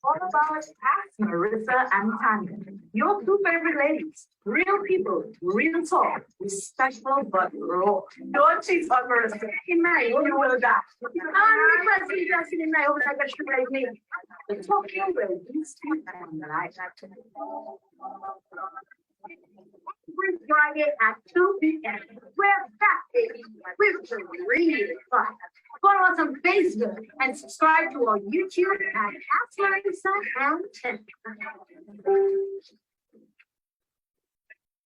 All about Ask Marissa and Tanya, your two favorite ladies, real people, real talk, respectful but raw. Don't cheat on Marissa. In my you will die. The talking ladies and every Friday at 2 p.m. We're back, baby. We're really fun. Follow us on Facebook and subscribe to our YouTube at Ask Marissa and Tim.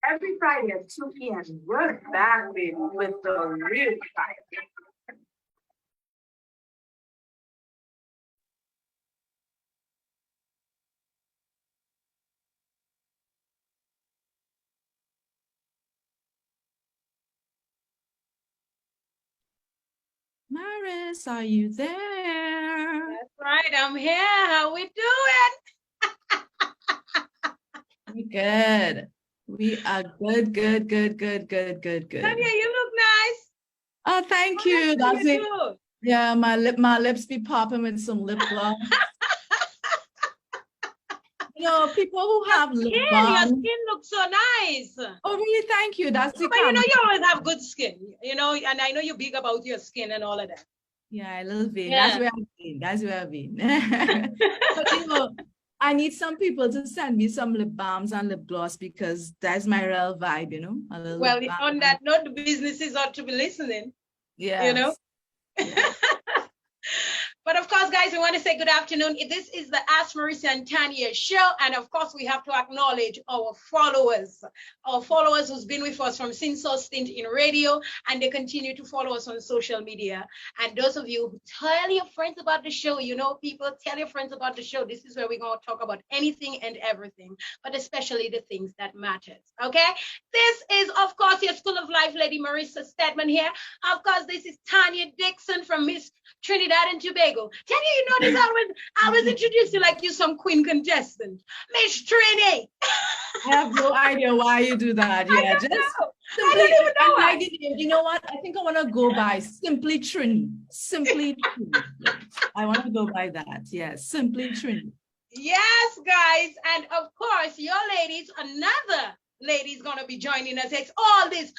Every Friday at 2 p.m. We're back, baby, with the real fire. Maris, are you there? That's right, I'm here. How we doing? We're good. We are good. Tanya, you look nice. Oh, thank you. That's it. Yeah, my lips be popping with some lip gloss. You know, people who have lip balm. Your skin looks so nice. Oh, really? Thank you. That's the But you know, you always have good skin, you know, and I know you're big about your skin and all of that. Yeah, a little bit. Yeah. That's where I've been. That's where I've been. But, you know, I need some people to send me some lip balms and lip gloss because that's my real vibe, you know. Well, on that note, the businesses ought to be listening. Yeah. You know. Yeah. But of course, guys, we want to say good afternoon. This is the Ask Marissa and Tanya show. And of course, we have to acknowledge our followers who's been with us from since our stint in radio, and they continue to follow us on social media. And those of you who tell your friends about the show, you know, people, tell your friends about the show. This is where we're going to talk about anything and everything, but especially the things that matters. Okay. This is, of course, your School of Life lady, Marissa Stedman here. Of course, this is Tanya Dixon from Miss Trinidad and Tobago. Tanya, you notice I always introduce you like you some queen contestant. Miss Trini. I have no idea why you do that. Yeah, I don't even know why. You know what? I think I want to go by Simply Trini. Simply Trini. I want to go by that. Yes, Simply Trini. Yes, guys. And of course, your ladies, another lady is going to be joining us. It's all this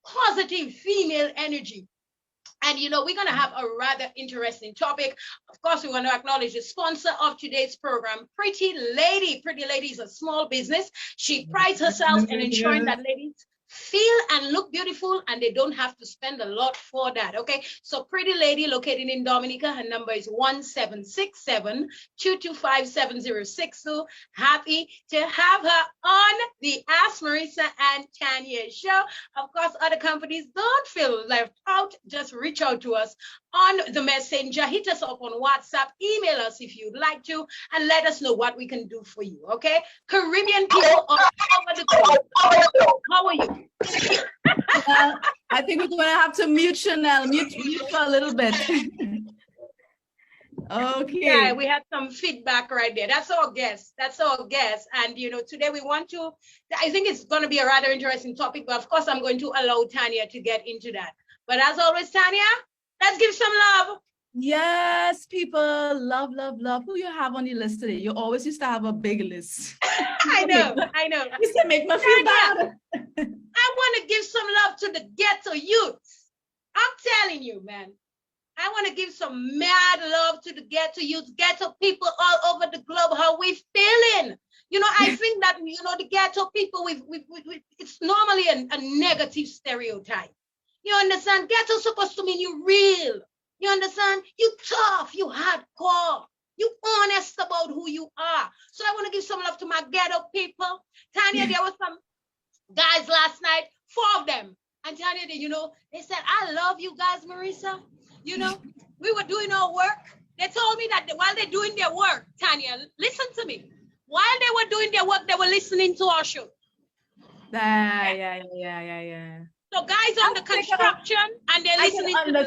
positive female energy. And, you know, we're going to have a rather interesting topic. Of course, we want to acknowledge the sponsor of today's program, Pretty Lady. Pretty Lady is a small business. She prides herself in ensuring that ladies feel and look beautiful, and they don't have to spend a lot for that. Okay, so Pretty Lady, located in Dominica, her number is 1767-225-7062. Happy to have her on the Ask Marissa and Tanya show. Of course, other companies, don't feel left out. Just reach out to us on the messenger. Hit us up on WhatsApp. Email us if you'd like to, and let us know what we can do for you. Okay, Caribbean people all over the globe. How are you? I think we're going to have to mute Chanel, mute for a little bit. Okay. Yeah, we had some feedback right there. That's our guest. And, you know, today we want to, I think it's going to be a rather interesting topic, but of course, I'm going to allow Tanya to get into that. But as always, Tanya, let's give some love. Yes, people, love. Who you have on your list today? You always used to have a big list. I know. Used to make me feel bad. I want to give some love to the ghetto youths. I'm telling you, man. I want to give some mad love to the ghetto youths, ghetto people all over the globe. How we feeling? You know, I think that, you know, the ghetto people, it's normally a negative stereotype. You understand? Ghetto supposed to mean you real. You understand? You tough, you hardcore, you honest about who you are. So I want to give some love to my ghetto people. Tanya, there were some guys last night, 4 of them. And Tanya, you know, they said, I love you guys, Marissa. You know, we were doing our work. They told me that while they're doing their work, Tanya, listen to me. While they were doing their work, they were listening to our show. Yeah. So guys on the construction and they're listening to the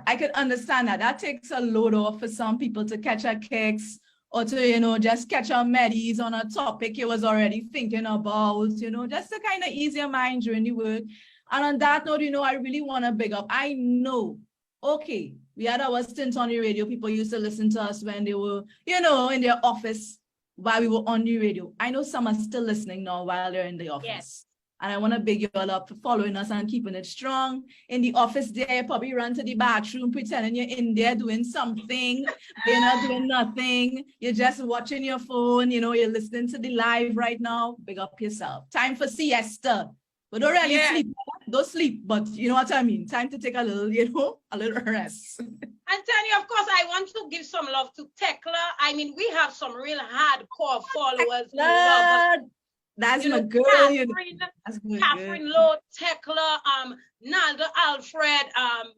I can understand that. That takes a load off for some people to catch a kicks or to, just catch our medis on a topic you was already thinking about, just to kind of ease your mind during the work. And on that note, I really want to big up. I know, okay, we had our stint on the radio. People used to listen to us when they were, in their office while we were on the radio. I know some are still listening now while they're in the office. Yes. And I want to big you all up for following us and keeping it strong. In the office there, you probably run to the bathroom pretending you're in there doing something. You're not doing nothing. You're just watching your phone. You're listening to the live right now. Big up yourself. Time for siesta. But don't really sleep. Don't sleep, but you know what I mean. Time to take a little, a little rest. And Tanya, of course, I want to give some love to Tekla. I mean, we have some real hardcore followers. That's my girl. Catherine Lowe, Tekla, Nalda Alfred,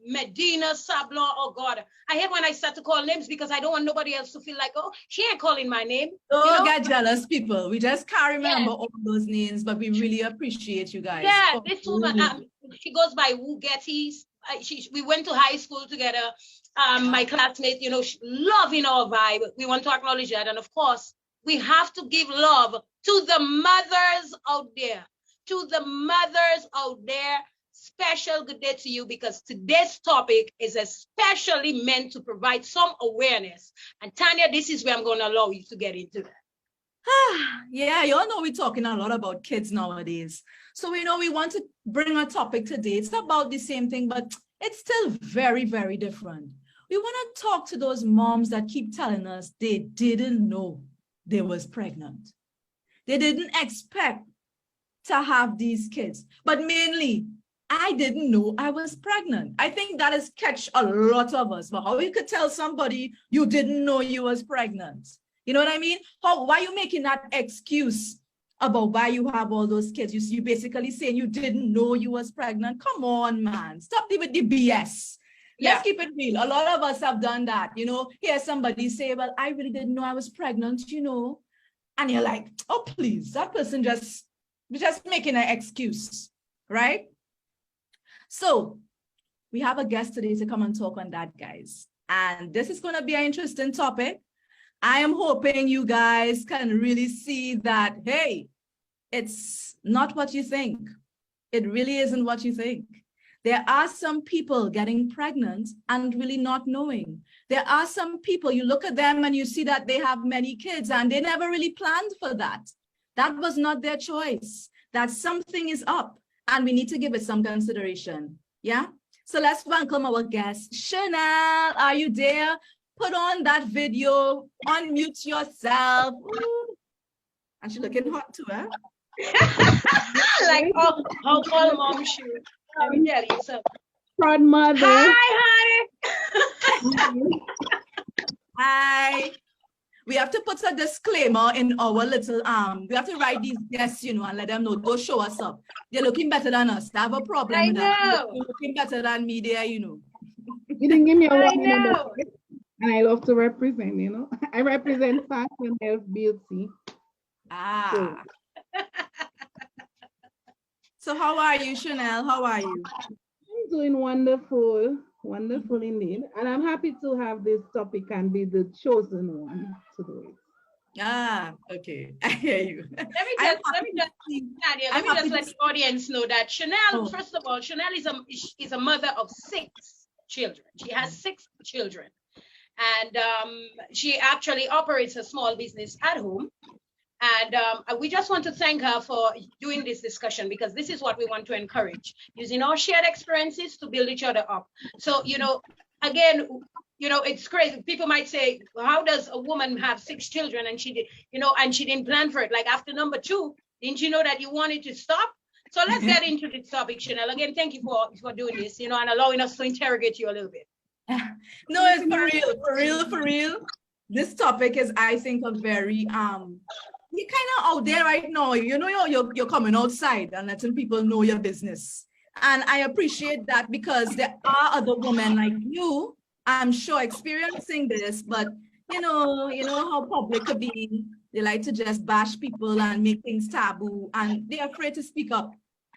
Medina Sablon. Oh God, I hate when I start to call names because I don't want nobody else to feel like, oh, she ain't calling my name. Don't get jealous, people. We just can't remember all those names, but we really appreciate you guys. Yeah, this woman, she goes by Wu Gettys. We went to high school together. My classmate, loving our vibe. We want to acknowledge that, and of course, we have to give love to the mothers out there. To the mothers out there, special good day to you, because today's topic is especially meant to provide some awareness. And Tanya, this is where I'm going to allow you to get into that. Yeah, you all know we're talking a lot about kids nowadays. So we want to bring a topic today. It's about the same thing, but it's still very, very different. We want to talk to those moms that keep telling us they didn't know they was pregnant. They didn't expect to have these kids, but mainly, I didn't know I was pregnant. I think that has catch a lot of us. But how you could tell somebody you didn't know you was pregnant? You know what I mean? Why are you making that excuse about why you have all those kids? You basically saying you didn't know you was pregnant. Come on, man. Stop with the BS. Let's keep it real. A lot of us have done that. Hear somebody say, well, I really didn't know I was pregnant, And you're like, oh, please, that person just making an excuse, right? So we have a guest today to come and talk on that, guys. And this is going to be an interesting topic. I am hoping you guys can really see that, hey, it's not what you think. It really isn't what you think. There are some people getting pregnant and really not knowing. There are some people, you look at them and you see that they have many kids and they never really planned for that. That was not their choice. That something is up and we need to give it some consideration. Yeah? So let's welcome our guest. Chanel, are you there? Put on that video, unmute yourself. Ooh. And she's looking hot too, huh? Like how all moms should. Let me tell you something. Proud mother. Hi, honey. Hi. We have to put a disclaimer in our little we have to write these guests, and let them know, go show us up. They're looking better than us. They have a problem with that. They're looking better than me there, You didn't give me a warning. And I love to represent, I represent fashion, health, beauty. So how are you, Chanel? How are you? I'm doing wonderful, wonderful indeed. And I'm happy to have this topic and be the chosen one to do it. Okay. I hear you. Let me just let the audience know that Chanel, first of all, Chanel is a mother of 6 children. She has 6 children. And she actually operates a small business at home. And we just want to thank her for doing this discussion, because this is what we want to encourage, using our shared experiences to build each other up. So, again, it's crazy. People might say, how does a woman have 6 children and she did, and she didn't plan for it? Like after number 2, didn't you know that you wanted to stop? So let's get into this topic, Chanel. Again, thank you for doing this, and allowing us to interrogate you a little bit. No, it's for real. This topic is, I think, a very you're kind of out there right now. You're coming outside and letting people know your business. And I appreciate that, because there are other women like you, I'm sure, experiencing this, but you know how public could be. They like to just bash people and make things taboo, and they're afraid to speak up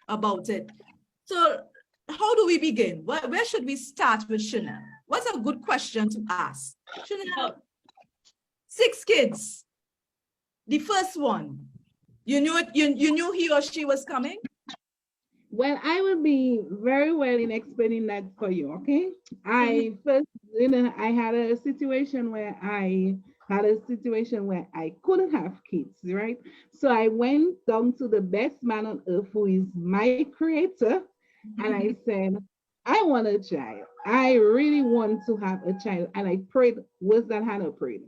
about it. So how do we begin? Where should we start with Chanel? What's a good question to ask? Chanel, 6 kids. The first one, you knew it, you knew he or she was coming? Well, I will be very well in explaining that for you, okay? I first, I had a situation where I couldn't have kids, right? So I went down to the best man on earth, who is my creator, and I said, I want a child. I really want to have a child. And I prayed worse than Hannah prayed.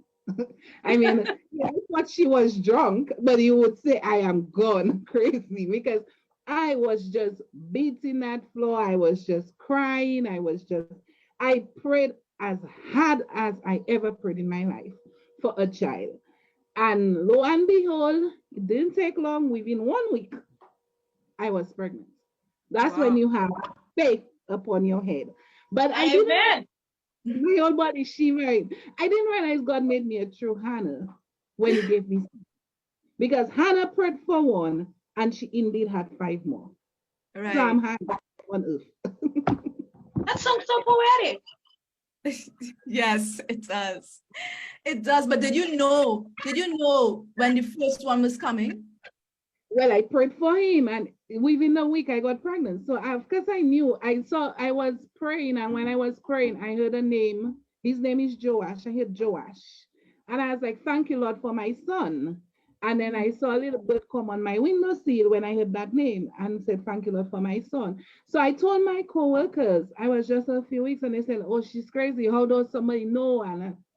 I mean, I thought she was drunk, but you would say I am gone crazy, because I was just beating that floor. I was just crying. I prayed as hard as I ever prayed in my life for a child. And lo and behold, it didn't take long. Within 1 week, I was pregnant. That's when you have faith upon your head. But I didn't. My whole body shivered. I didn't realize God made me a true Hannah when He gave me, because Hannah prayed for one, and she indeed had 5 more. Right. So I'm happy on earth. That sounds so poetic. Yes, it does. It does. But did you know when the first one was coming? Well, I prayed for him, and within a week I got pregnant. So because I knew, I was praying, and when I was praying, I heard a name. His name is Joash. I heard Joash. And I was like, thank you, Lord, for my son. And then I saw a little bird come on my windowsill when I heard that name, and said, thank you, Lord, for my son. So I told my co-workers, I was just a few weeks, and they said, oh, she's crazy. How does somebody know?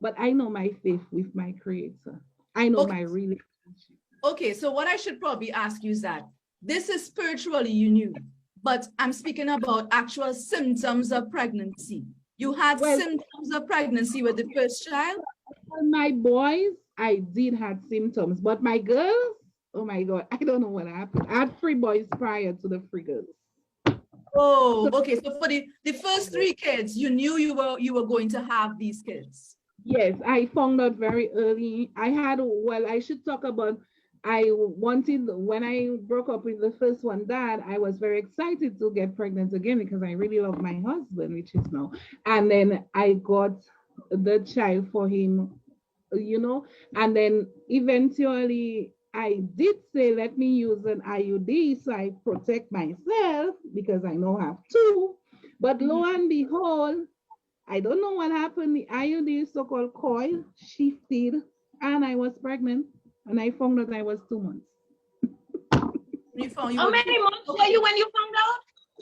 But I know my faith with my creator. I know my relationship. Okay, so what I should probably ask you is that this is spiritually you knew, but I'm speaking about actual symptoms of pregnancy. You had symptoms of pregnancy with the first child? My boys, I did have symptoms, but my girls, oh my God, I don't know what happened. I had 3 boys prior to the 3 girls. Oh, okay. So for the first 3 kids, you knew you were going to have these kids. Yes, I found out very early. I should talk about, when I broke up with the first one, Dad, I was very excited to get pregnant again because I really love my husband, which is now. And then I got the child for him, and then eventually I did say, let me use an IUD so I protect myself, because I now have 2. But lo and behold, I don't know what happened. The IUD, so-called coil, shifted, and I was pregnant. And I found out I was 2 months. How many months were you when you found out?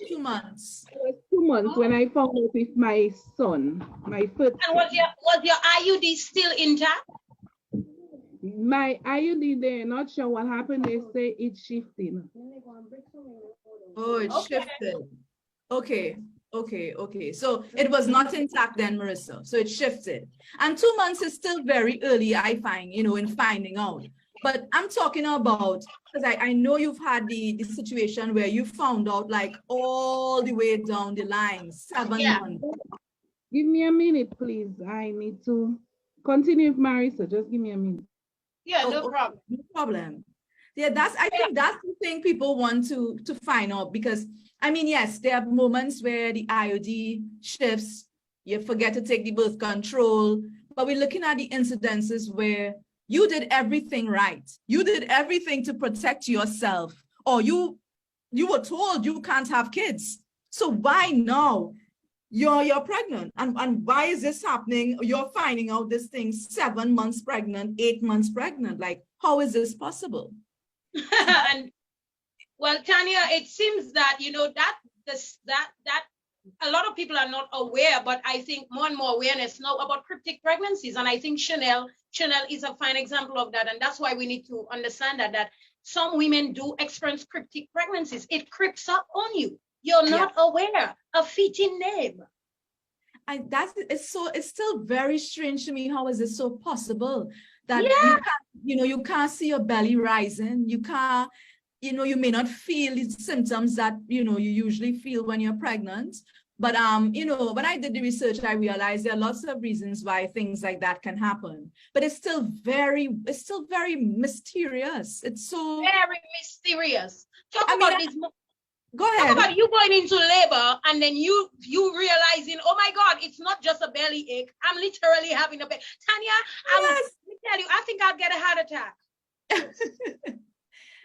2 months. It was 2 months when I found out with my son, my first. And was your IUD still intact? My IUD, they're not sure what happened. They say it's shifting. Oh, it shifted. Okay. So it was not intact then, Marissa. So it shifted. And 2 months is still very early, I find, in finding out. But I'm talking about, because I know you've had the situation where you found out like all the way down the line, 7 months. Give me a minute, please. I need to continue with Marissa. Just give me a minute. Yeah, no problem. No problem. Yeah, I think that's the thing people want to find out, because I mean, yes, there are moments where the IUD shifts, you forget to take the birth control, but we're looking at the incidences where you did everything right. You did everything to protect yourself, or you were told you can't have kids. So why now you're pregnant? And why is this happening? You're finding out this thing 7 months pregnant, 8 months pregnant. Like, how is this possible? And well, Tanya, it seems that that a lot of people are not aware, but I think more and more awareness now about cryptic pregnancies, and I think Chanel is a fine example of that, and that's why we need to understand that some women do experience cryptic pregnancies. It creeps up on you. You're not aware. A fitting name. And it's still very strange to me. How is it so possible that you can't see your belly rising? You can't, you may not feel the symptoms that you usually feel when you're pregnant. But when I did the research, I realized there are lots of reasons why things like that can happen. But it's still very mysterious. It's so very mysterious. Go ahead. Talk about you going into labor and then you realizing, oh my God, it's not just a belly ache. I'm literally having a belly. Tanya, tell you, I think I'll get a heart attack.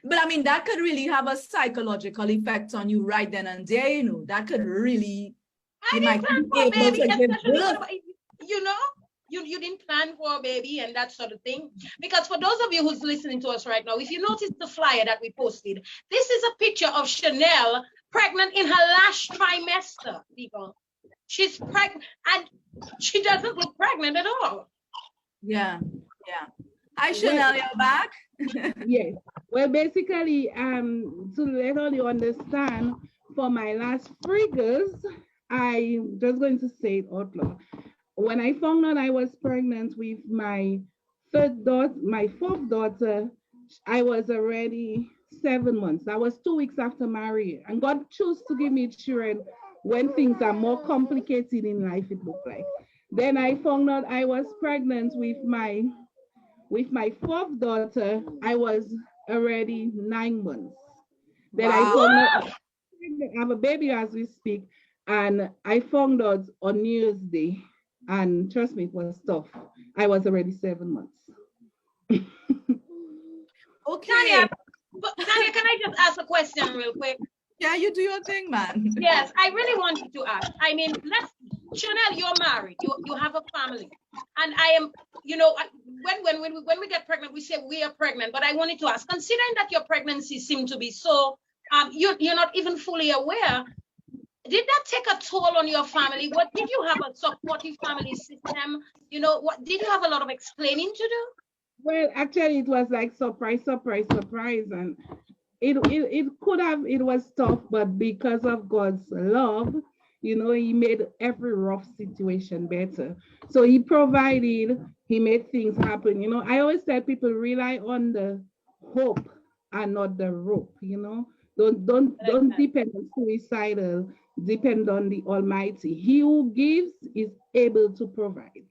But I mean, that could really have a psychological effect on you right then and there, you know, that could really, I you didn't might plan be for a able baby, to give especially birth. you know, you didn't plan for a baby and that sort of thing. Because for those of you who's listening to us right now, if you notice the flyer that we posted, this is a picture of Chanel pregnant in her last trimester, people. She's pregnant and she doesn't look pregnant at all. Yeah, yeah. Hi, Chanel, you're back. Yes. Well, basically, to let all you understand, for my last figures, I'm just going to say it out loud. When I found out I was pregnant with my fourth daughter, I was already 7 months. I was 2 weeks after marriage, and God chose to give me children when things are more complicated in life, it looked like. Then I found out I was pregnant with my fourth daughter. I was already 9 months. Then I found out I have a baby as we speak, and I found out on New Year's Day, and trust me, it was tough. I was already 7 months. Okay. Tanya, can I just ask a question real quick? Yeah, you do your thing, man. Yes, I really wanted to ask. I mean, Chanel, you're married. You have a family, and I am. You know, when we get pregnant, we say we are pregnant. But I wanted to ask, considering that your pregnancy seemed to be so, you're not even fully aware. Did that take a toll on your family? What did you have a supportive family system? You know, what did you have a lot of explaining to do? Well, actually, it was like surprise, and it could have, it was tough, but because of God's love, you know, he made every rough situation better. So he provided, he made things happen. You know, I always tell people rely on the hope and not the rope, you know. Don't depend on suicidal, depend on the Almighty. He who gives is able to provide.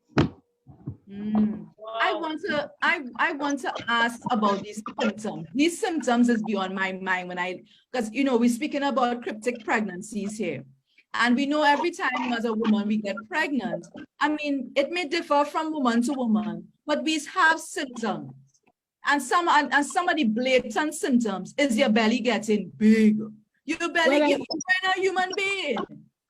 Wow. I want to ask about these symptoms. These symptoms is beyond my mind because you know we're speaking about cryptic pregnancies here. And we know every time as a woman we get pregnant, I mean, it may differ from woman to woman, but we have symptoms. And some of the blatant symptoms is your belly getting big. Your belly, you're a human being.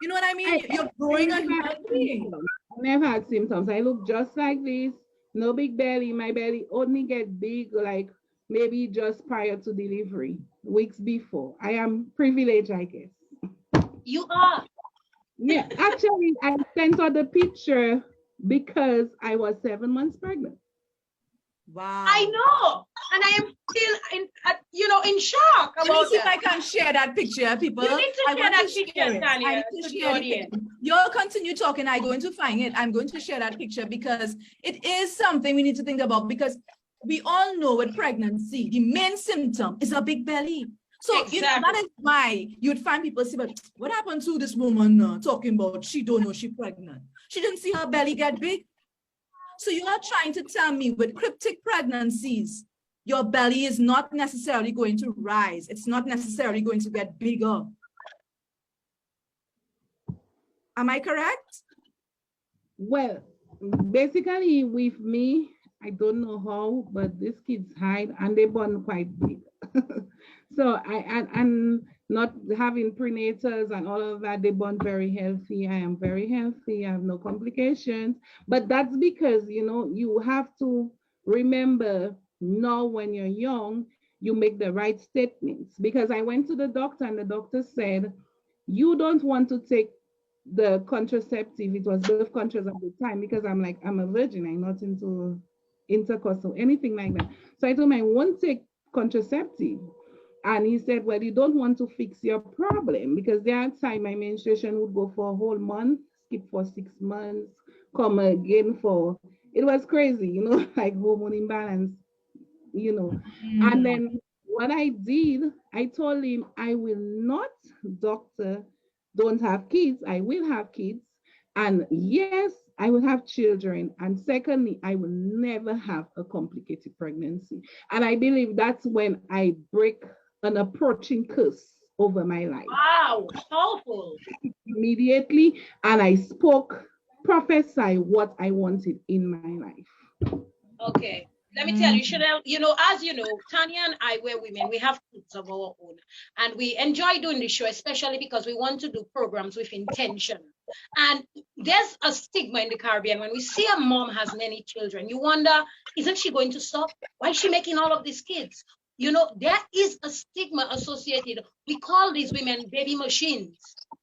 You know what I mean? You're growing a human being. I never had symptoms. I look just like this. No big belly. My belly only get big like maybe just prior to delivery, weeks before. I am privileged, I guess. You are. Yeah, actually, I sent out the picture because I was 7 months pregnant. Wow. I know. And I am still in shock about Let me see if that. I can share that picture, people. You need to share that picture, Tanya, I need to share it. You'll continue talking. I'm going to find it. I'm going to share that picture because it is something we need to think about, because we all know with pregnancy, the main symptom is a big belly. So exactly. You know, that is why you'd find people say, but what happened to this woman talking about she don't know she's pregnant? She didn't see her belly get big. So you're not trying to tell me with cryptic pregnancies, your belly is not necessarily going to rise. It's not necessarily going to get bigger. Am I correct? Well, basically with me, I don't know how, but these kids hide and they born quite big. So and not having prenatals and all of that, they born very healthy. I am very healthy. I have no complications. But that's because, you know, you have to remember now when you're young, you make the right statements. Because I went to the doctor and the doctor said, you don't want to take the contraceptive. It was birth controls at the time, because I'm like, I'm a virgin. I'm not into intercourse or anything like that. So I told him I won't take contraceptive. And he said, well, you don't want to fix your problem, because there are times my menstruation would go for a whole month, skip for 6 months, come again for, it was crazy, you know, like hormone imbalance, you know. And then what I did, I told him, I will not, doctor, don't have kids. I will have kids. And yes, I will have children. And secondly, I will never have a complicated pregnancy. And I believe that's when I break an approaching curse over my life. Wow, powerful. Immediately, and I spoke, prophesy what I wanted in my life. Okay. Let me tell you, Chanel, you know, as you know, Tanya and I, we're women, we have kids of our own. And we enjoy doing this show, especially because we want to do programs with intention. And there's a stigma in the Caribbean. When we see a mom has many children, you wonder, isn't she going to stop? Why is she making all of these kids? You know, there is a stigma associated. We call these women baby machines.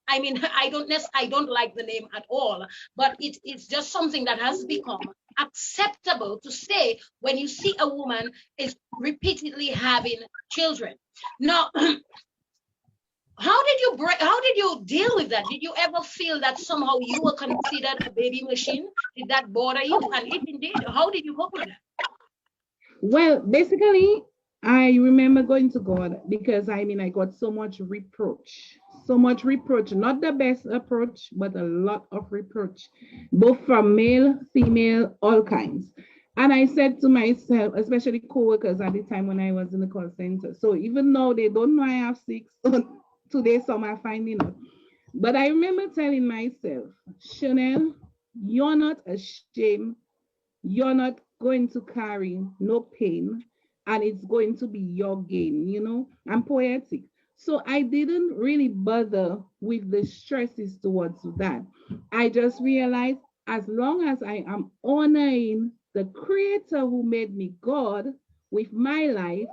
I mean, I don't like the name at all, but it's just something that has become acceptable to say when you see a woman is repeatedly having children. Now, how did you deal with that? Did you ever feel that somehow you were considered a baby machine? Did that bother you? And if indeed, how did you cope with that? Well, basically, I remember going to God because I mean, I got so much reproach, not the best approach, but a lot of reproach, both from male, female, all kinds. And I said to myself, especially coworkers at the time when I was in the call center. So even though they don't know I have six, today some are finding out. But I remember telling myself, Chanel, you're not ashamed. You're not going to carry no pain, and it's going to be your gain, you know. I'm poetic. So I didn't really bother with the stresses towards that. I just realized as long as I am honoring the creator who made me God with my life,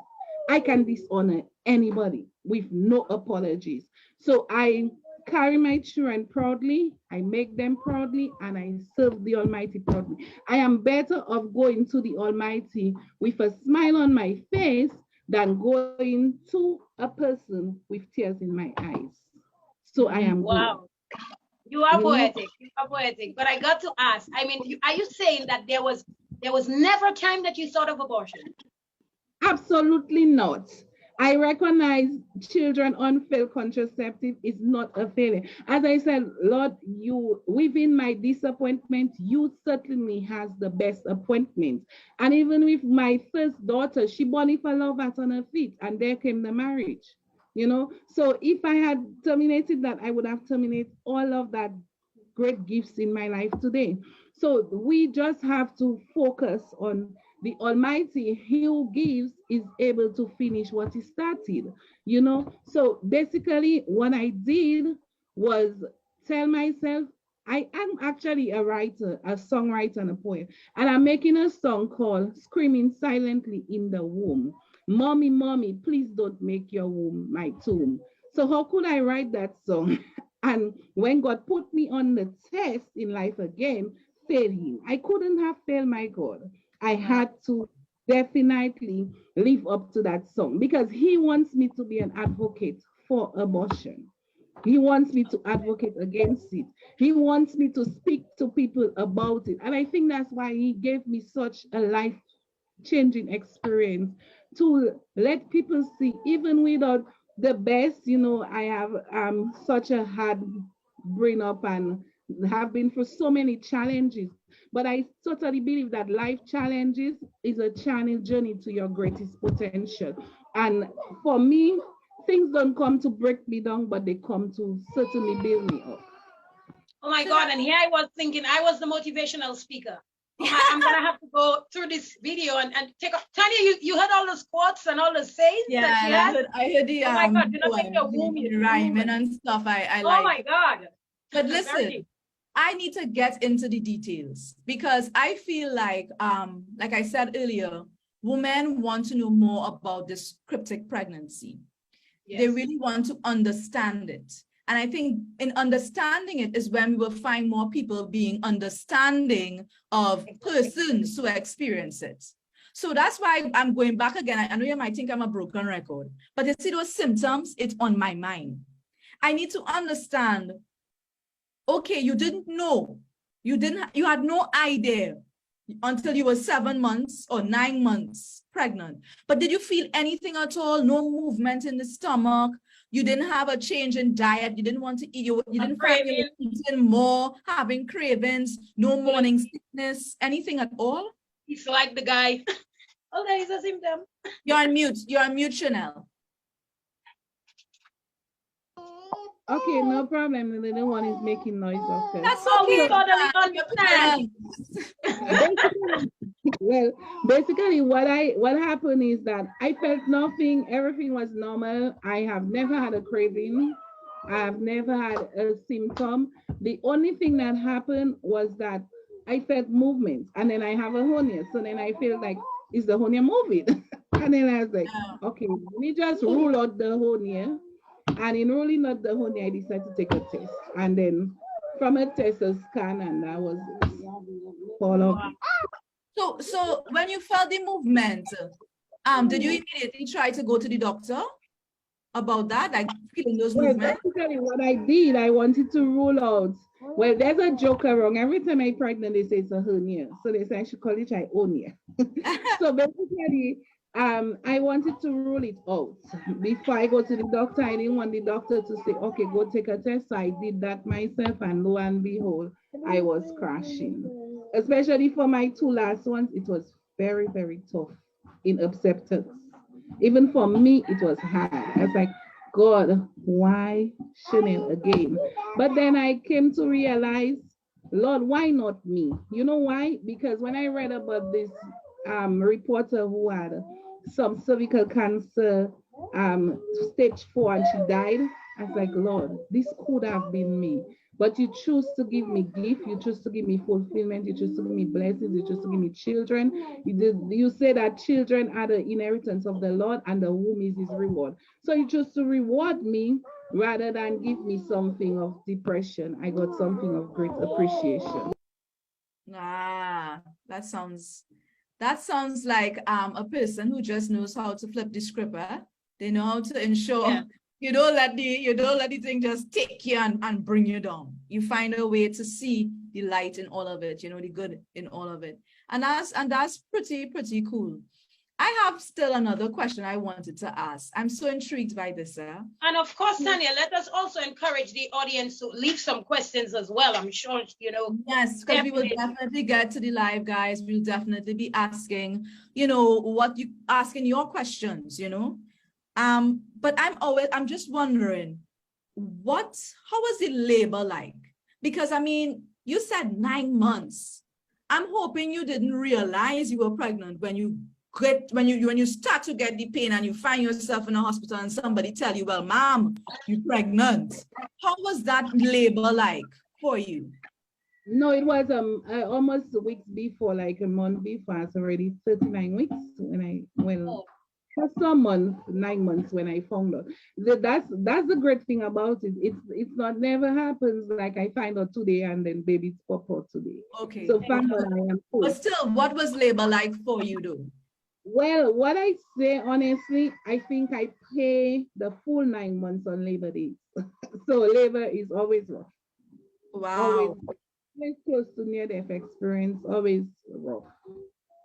I can dishonor anybody with no apologies. So I carry my children proudly, I make them proudly, and I serve the Almighty proudly. I am better off going to the Almighty with a smile on my face than going to a person with tears in my eyes. So I am wow. good. You are poetic. You are poetic. But I got to ask, I mean, are you saying that there was never a time that you thought of abortion? Absolutely not. I recognize children on failed contraceptive is not a failure. As I said, Lord, you within my disappointment, you certainly has the best appointment. And even with my first daughter, she born if a love at on her feet, and there came the marriage. You know, so if I had terminated that, I would have terminated all of that great gifts in my life today. So we just have to focus on the Almighty. He who gives is able to finish what he started, you know. So basically, what I did was tell myself, I am actually a writer, a songwriter, and a poet, and I'm making a song called Screaming Silently in the Womb. Mommy, mommy, please don't make your womb my tomb. So, how could I write that song? And when God put me on the test in life again, fail him. I couldn't have failed my God. I had to definitely live up to that song because he wants me to be an advocate for abortion. He wants me to advocate against it. He wants me to speak to people about it. And I think that's why he gave me such a life changing experience to let people see, even without the best, you know, I have such a hard bring up and have been through so many challenges. But I totally believe that life challenges is a channel journey to your greatest potential. And for me, things don't come to break me down, but they come to certainly build me up. Oh my God, and here I was thinking I was the motivational speaker. I'm gonna have to go through this video and take up. Tanya, you heard all the quotes and all the sayings that she had? I heard the oh my God, do not make your womb rhyming and stuff. I oh like. My God. But listen, I need to get into the details because I feel like I said earlier, women want to know more about this cryptic pregnancy. Yes. They really want to understand it. And I think in understanding it is when we will find more people being understanding of persons who experience it. So that's why I'm going back again. I know you might think I'm a broken record, but you see those symptoms, it's on my mind. I need to understand, okay, you didn't know, you had no idea until you were 7 months or 9 months pregnant. But did you feel anything at all? No movement in the stomach? You didn't have a change in diet. You didn't want to eat. You didn't find you eating more, having cravings, no morning sickness, anything at all? It's like the guy. Oh, there is a symptom. You're on mute. You're on mute, Chanel. Okay, no problem. The little one is making noise. Okay. That's okay. We totally understand. Well, basically what happened is that I felt nothing, everything was normal. I have never had a craving. I have never had a symptom. The only thing that happened was that I felt movement, and then I have a hernia. So then I feel like, is the hernia moving? And then I was like, okay, let me just rule out the hernia. And in ruling out the hernia, I decided to take a test. And then from a test, a scan, and that was all of it. So when you felt the movement, did you immediately try to go to the doctor about that, like feeling those Well, movements? basically what I did, I wanted to rule out. Well, there's a joke around. Every time I'm pregnant, they say it's a hernia. So they say I should call it ionia. So basically, I wanted to rule it out. Before I go to the doctor, I didn't want the doctor to say, okay, go take a test. So I did that myself, and lo and behold, I was crashing. Especially for my two last ones, it was very, very tough in acceptance. Even for me, it was hard. I was like, God, why shouldn't again? But then I came to realize, Lord, why not me? You know why? Because when I read about this reporter who had some cervical cancer, stage 4, and she died, I was like, Lord, this could have been me. But you choose to give me gift, you choose to give me fulfillment, you choose to give me blessings, you choose to give me children. You say that children are the inheritance of the Lord, and the womb is his reward. So you choose to reward me rather than give me something of depression. I got something of great appreciation. Ah, that sounds like a person who just knows how to flip the script. They know how to ensure you don't let the thing just take you and bring you down. You find a way to see the light in all of it, the good in all of it. And that's pretty cool. I have still another question I wanted to ask. I'm so intrigued by this. And of course, Tanya, let us also encourage the audience to leave some questions as well. I'm sure, Yes, because we will definitely get to the live, guys. We'll definitely be asking, what you asking your questions, But I'm just wondering, how was the labor like? Because you said 9 months. I'm hoping you didn't realize you were pregnant when you start to get the pain and you find yourself in a hospital and somebody tell you, well, mom, you're pregnant. How was that labor like for you? No, it was almost weeks before, like a month before. It's already 39 weeks for some months, 9 months when I found out. That's the great thing about it. It's not never happens like I find out today and then babies pop out today. Okay. So find out I am full. But still, what was labor like for you though? Well, what I say honestly, I think I pay the full 9 months on labor days. So labor is always rough. Wow. Always close to near-death experience, always rough.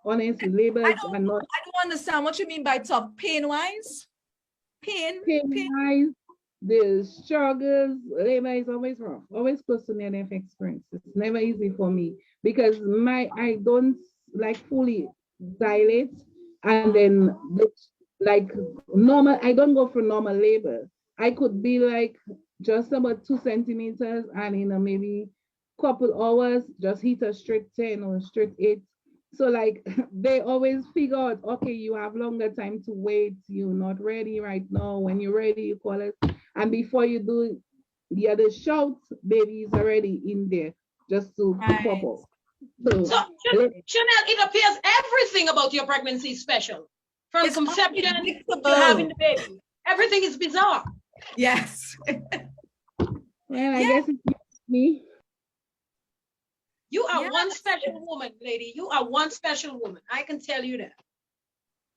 Honestly, labor I don't understand what you mean by tough. Pain-wise? Pain-wise, the struggles, labor is always rough, always close to near-death experience. It's never easy for me because I don't like fully dilate, and then like normal, I don't go for normal labor. I could be like just about 2 centimeters, and in maybe couple hours just hit a straight 10 or a straight 8. So like they always figure out, okay, you have longer time to wait, you're not ready right now. When you're ready, you call us, and before you do the other shout, baby is already in there just to pop up. So Chanel, it appears everything about your pregnancy is special, from conception to having the baby. Everything is bizarre. Yes. Well, I guess it's me. You are one special woman, lady. You are one special woman. I can tell you that.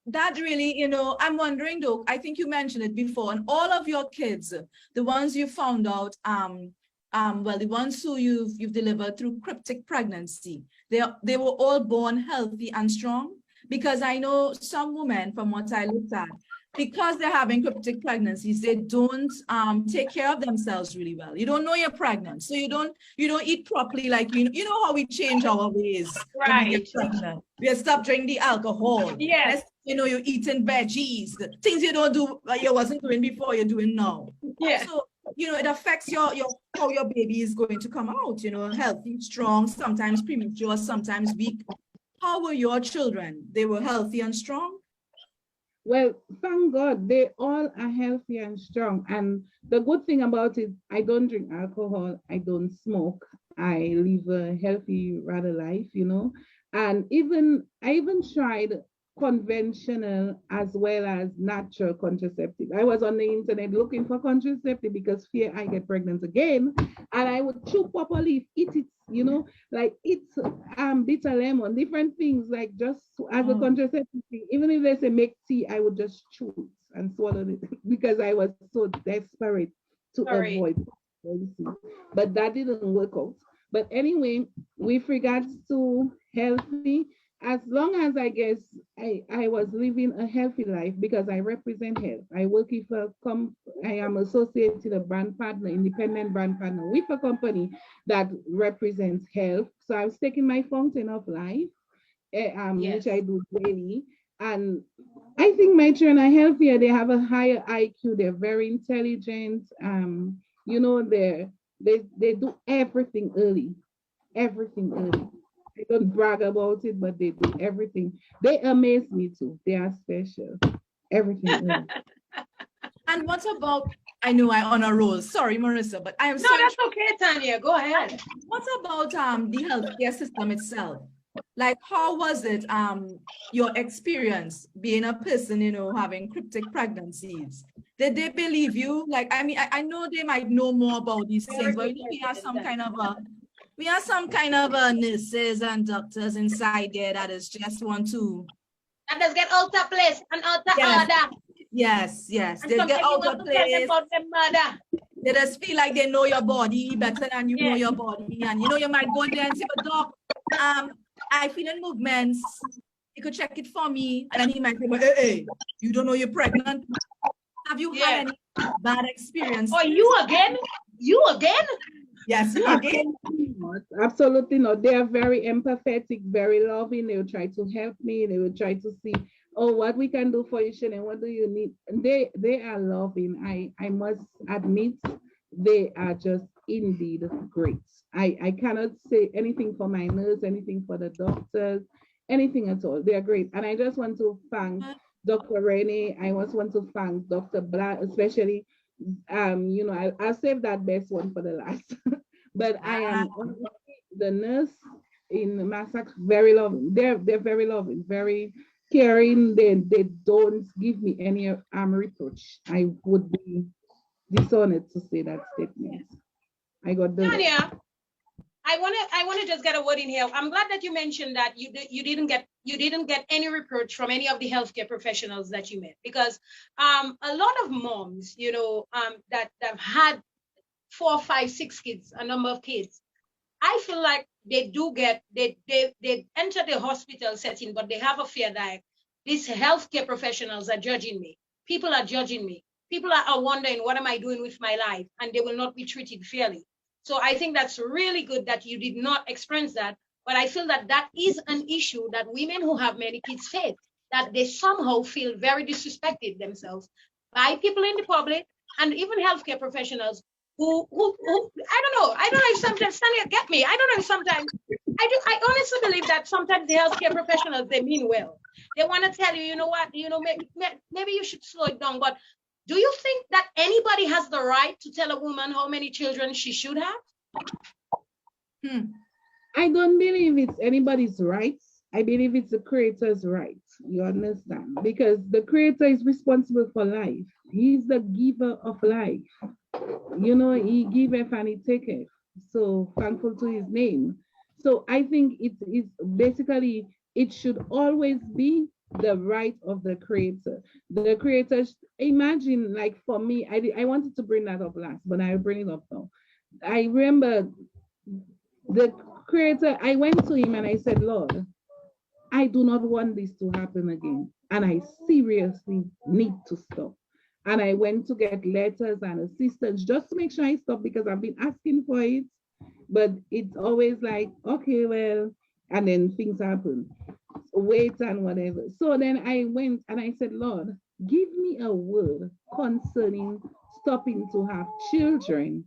That really, I'm wondering though, I think you mentioned it before, and all of your kids, the ones you found out, well, the ones who you've delivered through cryptic pregnancy, they were all born healthy and strong? Because I know some women, from what I looked at, because they're having cryptic pregnancies, they don't take care of themselves really well. You don't know you're pregnant, so you don't eat properly. Like you know how we change our ways when we get pregnant. We stop drinking the alcohol. Yes. You're eating veggies, things you don't do, you wasn't doing before, you're doing now. Yeah. So it affects how your baby is going to come out. Healthy, strong, sometimes premature, sometimes weak. How were your children? They were healthy and strong? Well, thank God they all are healthy and strong. And the good thing about it, I don't drink alcohol, I don't smoke, I live a healthy, rather life, you know. And I even tried conventional as well as natural contraceptive. I was on the internet looking for contraceptive because fear I get pregnant again. And I would chew up a leaf, eat it, you know, like it's bitter lemon, different things like just as a contraceptive thing. Even if they say make tea, I would just chew it and swallow it because I was so desperate to avoid pregnancy. But that didn't work out. But anyway, with regards to healthy, as long as I guess I was living a healthy life because I represent health. I work with I am associated a brand partner, independent brand partner with a company that represents health. So I was taking my fountain of life, which I do daily. And I think my children are healthier. They have a higher IQ. They're very intelligent. You know, they do everything early. Everything early. I don't brag about it, but they do everything. They amaze me too. They are special. Everything early. And what about, I know I on a roll. Sorry, Marissa, but I am No, that's okay, Tanya. Go ahead. What about the healthcare system itself? Like, how was it, your experience being a person, you know, having cryptic pregnancies? Did they believe you? Like, I mean, I know they might know more about these things, but you know, we have some kind of nurses and doctors inside there that is just want to. And just get out of place and out of order. Yes. They get out of place. About their mother. They just feel like they know your body better than you know your body. And you know, you might go there and say, but doc, I feel in movements. You could check it for me. And then he might say, well, hey, you don't know you're pregnant. Have you had any bad experience? Oh, you again? You again? Yes, you again. Absolutely not. They are very empathetic, very loving. They will try to help me. They will try to see, oh, what we can do for you, Shannon. What do you need? And they are loving. I must admit, they are just indeed great. I cannot say anything for my nurse, anything for the doctors, anything at all. They are great. And I just want to thank Dr. Renee. I also want to thank Dr. Black, especially. You know, I'll save that best one for the last. But I am the nurse in Massac, very loving. They're very loving, very caring. They don't give me any reproach. I would be dishonored to say that statement. I got the Tanya, I wanna just get a word in here. I'm glad that you mentioned that you didn't get any reproach from any of the healthcare professionals that you met, because a lot of moms, you know, that have had 4, 5, 6 kids, a number of kids, I feel like they enter the hospital setting, but they have a fear that these healthcare professionals are judging me. People are judging me. People are wondering, what am I doing with my life? And they will not be treated fairly. So I think that's really good that you did not experience that. But I feel that that is an issue that women who have many kids face, that they somehow feel very disrespected themselves by people in the public and even healthcare professionals who I don't know if sometimes, Tanya, get me. I don't know if sometimes, I honestly believe that sometimes the healthcare professionals, they mean well. They want to tell you, you know what, you know, maybe you should slow it down. But do you think that anybody has the right to tell a woman how many children she should have? I don't believe it's anybody's right. I believe it's the creator's right. You understand? Because the creator is responsible for life. He's the giver of life. You know, he giveth and he taketh. So thankful to his name. So I think it's basically, it should always be the right of the creator. The creator, imagine, like for me, I wanted to bring that up last, but I'll bring it up now. I remember the creator, I went to him and I said, Lord, I do not want this to happen again. And I seriously need to stop. And I went to get letters and assistance just to make sure I stop, because I've been asking for it. But it's always like, okay, well, and then things happen. Wait and whatever. So then I went and I said, Lord, give me a word concerning stopping to have children.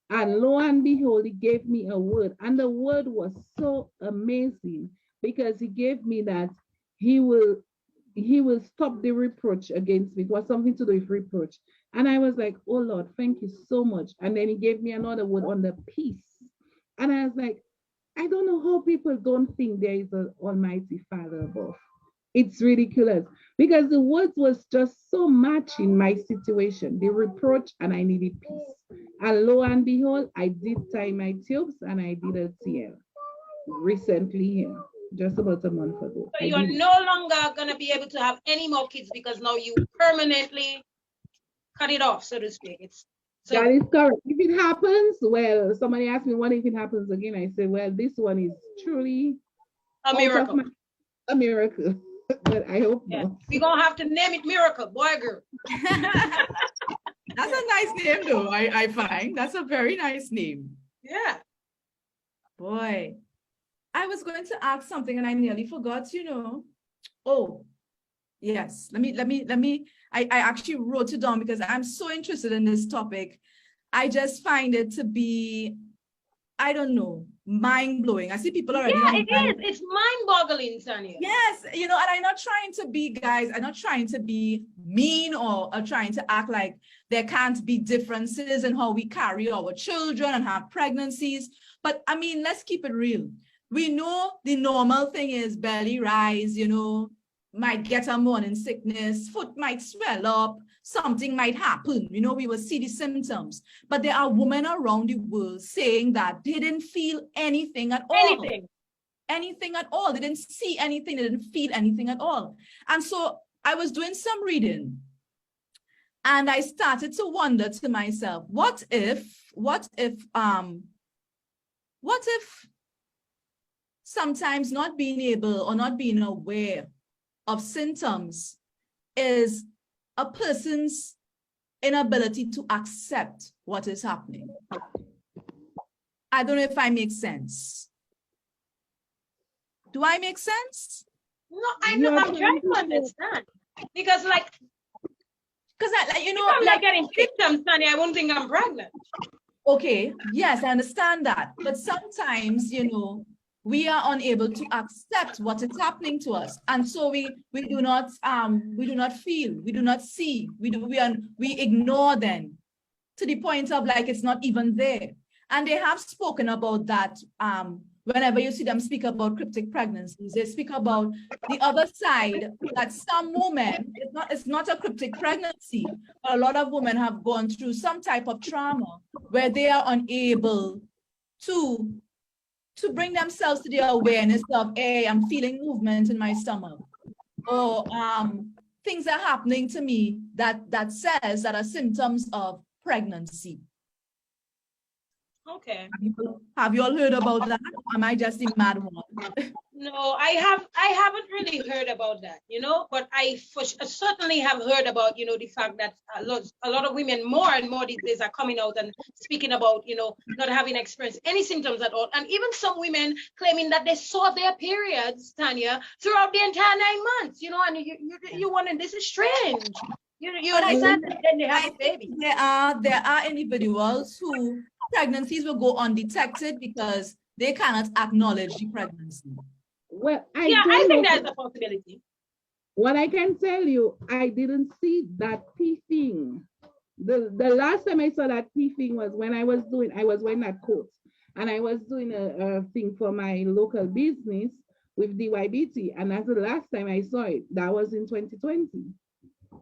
And lo and behold, he gave me a word. And the word was so amazing. because he gave me that he will he will stop the reproach against me. It was something to do with reproach. And I was like, oh Lord, thank you so much. And then he gave me another word on the peace. And I was like, I don't know how people don't think there is an Almighty Father above. It's ridiculous because the words was just so matching my situation, the reproach, and I needed peace. And lo and behold, I did tie my tubes and I did a TL recently here, just about a month ago. So you're no longer going to be able to have any more kids because now you permanently cut it off, so to speak. So that is correct. If it happens, well, somebody asked me, what if it happens again? I say, well, this one is truly a miracle. A miracle. But I hope not. We're going to have to name it Miracle, boy, girl. That's a nice name, though, I find. That's a very nice name. Yeah. Boy, I was going to ask something and I nearly forgot, you know. Oh, yes. I actually wrote it down because I'm so interested in this topic. I just find it to be, I don't know, mind-blowing. I see people already. Yeah, it is. It's mind-boggling, Tanya. Yes, you know, and I'm not trying to be, guys, I'm not trying to be mean or trying to act like there can't be differences in how we carry our children and have pregnancies. But I mean, let's keep it real. We know the normal thing is belly rise, you know, might get a morning sickness, foot might swell up, something might happen, you know, we will see the symptoms. But there are women around the world saying that they didn't feel anything at all. Anything at all. They didn't see anything, they didn't feel anything at all. And so I was doing some reading and I started to wonder to myself, what if sometimes not being able or not being aware of symptoms is a person's inability to accept what is happening. I don't know if I make sense. Do I make sense? No, I know. I'm trying to understand because, you know, if I'm not getting symptoms, Tanya, I won't think I'm pregnant. Okay, yes, I understand that, but sometimes, you know, we are unable to accept what is happening to us, and so we do not feel, we do not see, we ignore them to the point of like it's not even there. And they have spoken about that. Whenever you see them speak about cryptic pregnancies, they speak about the other side, that some women, it's not a cryptic pregnancy, but a lot of women have gone through some type of trauma where they are unable to bring themselves to the awareness of, hey, I'm feeling movement in my stomach, or things are happening to me that says that are symptoms of pregnancy. Okay. Have you all heard about that? Or am I just the mad one? No, I haven't really heard about that, you know, but I certainly have heard about, you know, the fact that a lot of women more and more these days are coming out and speaking about, you know, not having experienced any symptoms at all. And even some women claiming that they saw their periods, Tanya, throughout the entire 9 months, you know, and you wondering, this is strange. You understand? Then they have a baby. There are individuals who pregnancies will go undetected because they cannot acknowledge the pregnancy. Well, I think that's a possibility. What I can tell you, I didn't see that pee thing. The last time I saw that pee thing was when I was wearing that coat, and I was doing a thing for my local business with DYBT, and that's the last time I saw it. That was in 2020.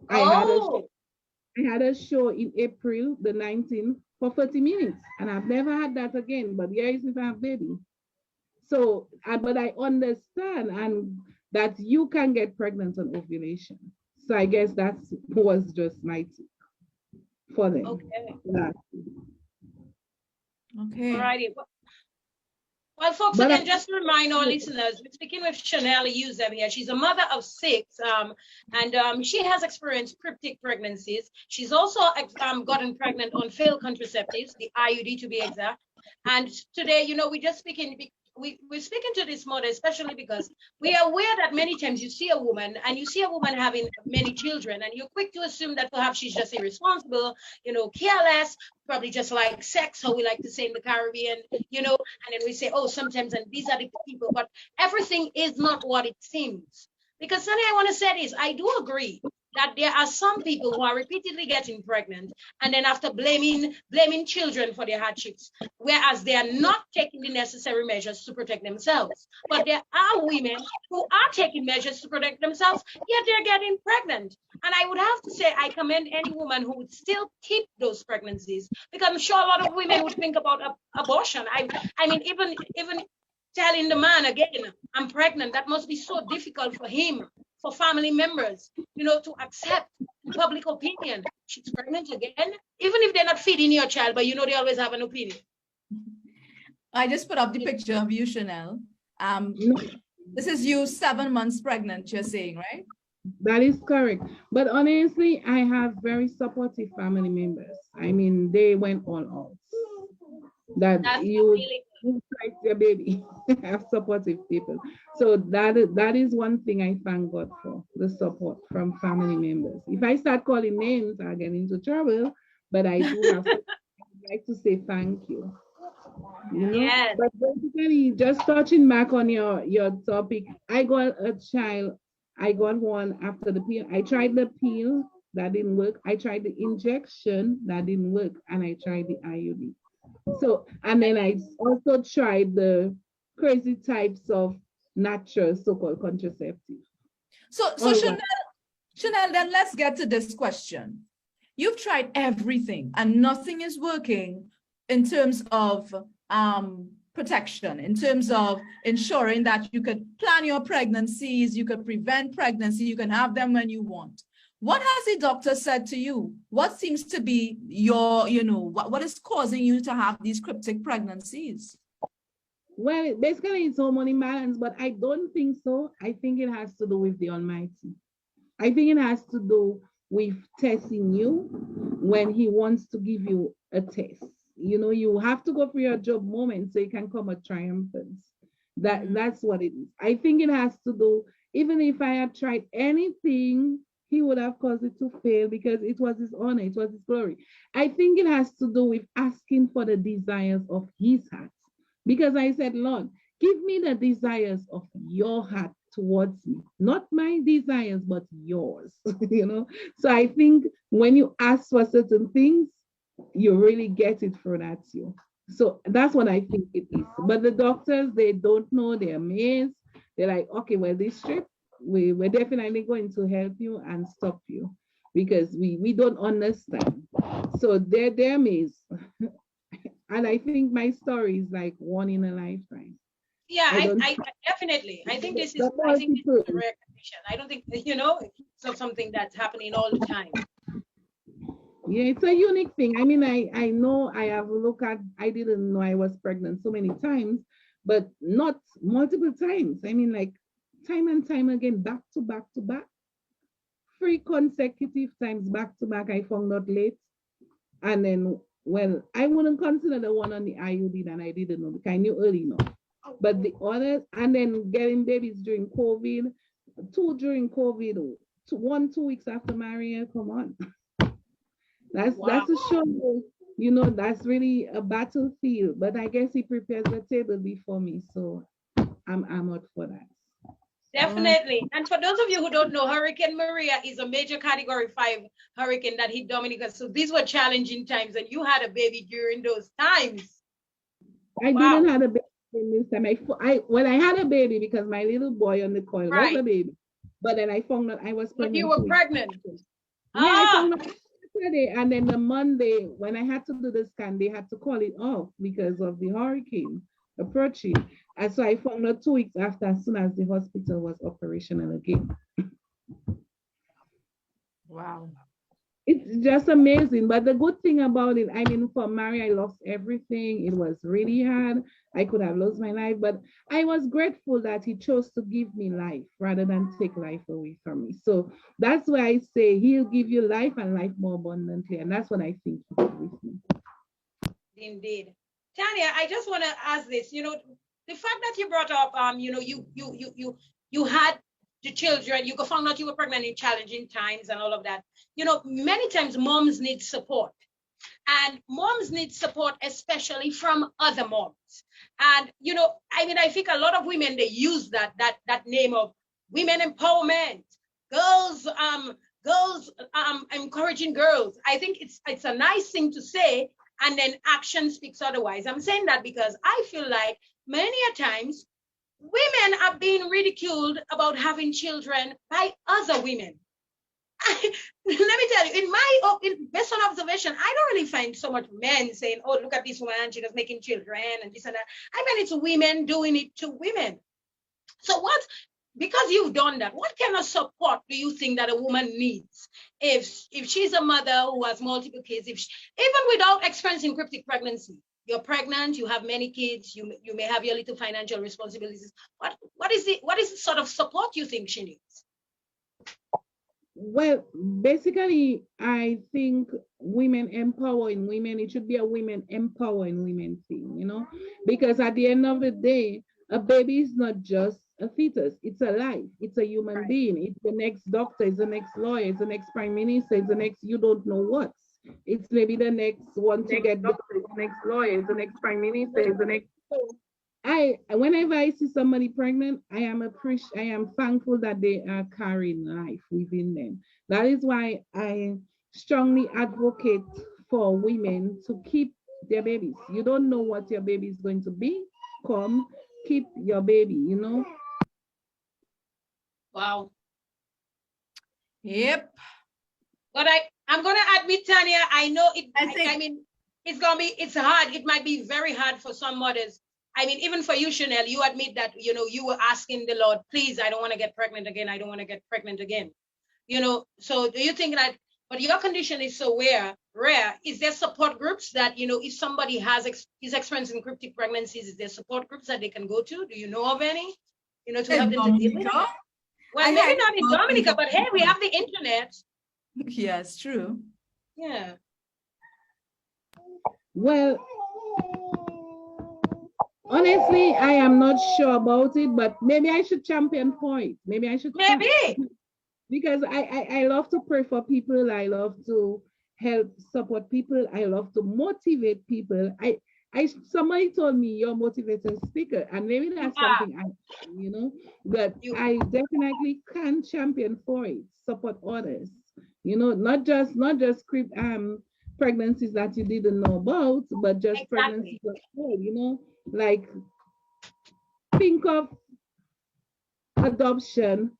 I had a show in April the 19th for 30 minutes, and I've never had that again. But here is if I have baby. So, but I understand and that you can get pregnant on ovulation. So I guess that was just my tip for them. Okay. Okay. All righty. Well, folks, again, just to remind our listeners, we're speaking with Chanel Yuzem here. She's a mother of 6, and she has experienced cryptic pregnancies. She's also gotten pregnant on failed contraceptives, the IUD to be exact. And today, you know, we're just speaking we're speaking to this mother, especially because we are aware that many times you see a woman and you see a woman having many children, and you're quick to assume that perhaps she's just irresponsible, careless, probably just like sex, how we like to say in the Caribbean, and then we say, oh, sometimes, and these are the people, but everything is not what it seems. Because Sonny, I want to say this, I do agree that there are some people who are repeatedly getting pregnant and then after blaming children for their hardships, whereas they are not taking the necessary measures to protect themselves. But there are women who are taking measures to protect themselves, yet they're getting pregnant. And I would have to say I commend any woman who would still keep those pregnancies, because I'm sure a lot of women would think about abortion. I mean, even telling the man again, I'm pregnant, that must be so difficult for him, for family members, to accept public opinion. She's pregnant again, even if they're not feeding your child, but they always have an opinion. I just put up the picture of you, Chanel. This is you 7 months pregnant, you're saying, right? That is correct. But honestly, I have very supportive family members. I mean, they went all out. That's you like your baby. Have supportive people. So that is one thing I thank God for, the support from family members. If I start calling names, I'll get into trouble. But I do have to, like to say thank you. Yes. But basically, just touching back on your topic, I got a child. I got one after the pill. I tried the pill, that didn't work. I tried the injection, that didn't work, and I tried the IUD. So, and then I also tried the crazy types of natural so-called contraceptives. So Chanel, then let's get to this question. You've tried everything and nothing is working in terms of protection, in terms of ensuring that you could plan your pregnancies, you could prevent pregnancy, you can have them when you want. What has the doctor said to you? What seems to be your, what is causing you to have these cryptic pregnancies? Well, basically it's hormone imbalance, but I don't think so. I think it has to do with the Almighty. I think it has to do with testing you when he wants to give you a test. You have to go through your job moment so you can come at triumphant. That's what it is. I think it has to do, even if I had tried anything, he would have caused it to fail because it was his honor, it was his glory. I think it has to do with asking for the desires of his heart. Because I said, Lord, give me the desires of your heart towards me, not my desires, but yours. So I think when you ask for certain things, you really get it through that you. So that's what I think it is. But the doctors, they don't know, they're amazed. They're like, okay, well, this trip, we're definitely going to help you and stop you because we don't understand. So they're amazed. And I think my story is like one in a lifetime. Yeah, I definitely. I think this is a rare condition. I don't think, it's something that's happening all the time. Yeah, it's a unique thing. I mean, I know I have looked at, I didn't know I was pregnant so many times, but not multiple times. I mean, like time and time again, back to back to back. 3 consecutive times back to back, I found out late. And then, well, I wouldn't consider the one on the IUD that I didn't know because I knew early enough. But the others, and then getting babies during COVID, 2 during COVID, 1, 2 weeks after Maria, come on. That's a show, that's really a battlefield. But I guess he prepares the table before me, so I'm up for that. Definitely. And for those of you who don't know, Hurricane Maria is a major Category 5 hurricane that hit Dominica. So these were challenging times, and you had a baby during those times. I didn't have a baby this time. I had a baby because my little boy on the coil was a baby. But then I found out I was pregnant. But you were pregnant. Yeah, I found out Saturday, and then the Monday when I had to do the scan, they had to call it off because of the hurricane approaching. And so I found out 2 weeks after, as soon as the hospital was operational again. Wow. It's just amazing. But the good thing about it, I mean, for Mary, I lost everything. It was really hard. I could have lost my life, but I was grateful that he chose to give me life rather than take life away from me. So that's why I say he'll give you life and life more abundantly. And that's what I think he did with me. Indeed. Tanya, I just want to ask this, the fact that you brought up, you know, you had the children, you found out you were pregnant in challenging times and all of that. You know, many times moms need support. And moms need support, especially from other moms. And, you know, I mean, I think a lot of women, they use that name of women empowerment, girls, encouraging girls. I think it's a nice thing to say, and then action speaks otherwise. I'm saying that because I feel like many a times women are being ridiculed about having children by other women. Let me tell you, based on observation, I don't really find so much men saying, oh, look at this woman, she's making children and this and that. I mean, it's women doing it to women. So because you've done that, what kind of support do you think that a woman needs if she's a mother who has multiple kids, even without experiencing cryptic pregnancy? You're pregnant, you have many kids, you may have your little financial responsibilities. What is the sort of support you think she needs? Well, basically, I think women empowering women, it should be a women empowering women thing, you know, because at the end of the day, a baby is not just a fetus, it's a life, it's a human being, it's the next doctor, it's the next lawyer, it's the next prime minister, it's the next you don't know what. It's maybe the next one to get doctor, it's the next lawyer, it's the next prime minister, it's the next. Whenever I see somebody pregnant, I am thankful that they are carrying life within them. That is why I strongly advocate for women to keep their babies. You don't know what your baby is going to be. Keep your baby, you know. Wow. Yep. But I'm gonna admit, Tanya, I know it. I mean, it's hard. It might be very hard for some mothers. I mean, even for you, Chanel, you admit that, you know, you were asking the Lord, please, I don't want to get pregnant again. I don't want to get pregnant again. You know, so do you think that, but your condition is so rare, is there support groups that, you know, if somebody is experiencing cryptic pregnancies, is there support groups that they can go to? Do you know of any? You know, to help them to deal with it? Well, maybe not in Dominica, but hey, we have the internet. Yes, true. Yeah. Well, honestly, I am not sure about it, but maybe I should champion for it. Maybe I should. Maybe. Because I love to pray for people. I love to help support people. I love to motivate people. Somebody told me you're a motivated speaker, and maybe that's something you know, but I definitely can champion for it, support others. You know, not just pregnancies that you didn't know about, but just pregnancies as well, you know, like think of adoption,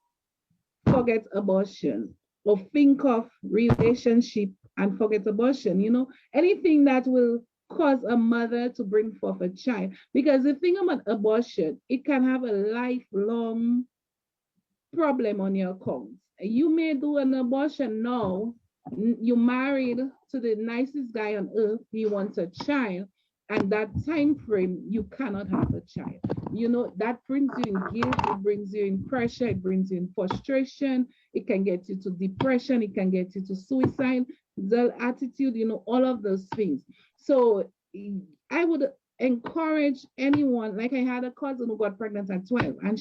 forget abortion, or think of relationship and forget abortion, you know, anything that will cause a mother to bring forth a child. Because the thing about abortion, it can have a lifelong problem on your account. You may do an abortion now, you married to the nicest guy on earth, he wants a child, and that time frame you cannot have a child. You know, that brings you in guilt, it brings you in pressure, it brings you in frustration, it can get you to depression, it can get you to suicide, the attitude, you know, all of those things. So I would encourage anyone, like I had a cousin who got pregnant at 12, and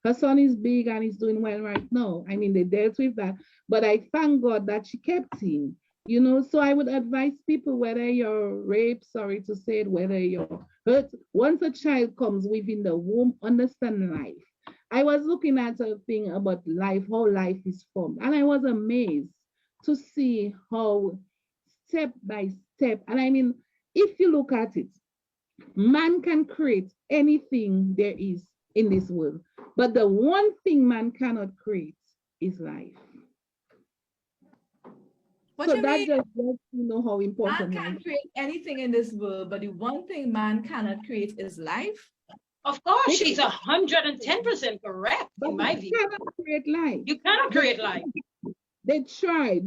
her son is big and he's doing well right now. I mean, they dealt with that, but I thank God that she kept him, you know. So I would advise people, whether you're raped, sorry to say it, whether you're hurt, once a child comes within the womb, understand life. I was looking at a thing about life, how life is formed, and I was amazed to see how step by step, and I mean, if you look at it, man can create anything there is in this world, but the one thing man cannot create is life. What so you that mean? just lets you know how important Man life can create anything in this world, but the one thing man cannot create is life. Of course, she's 110% correct, in my view. You cannot create life. You cannot create life. They try,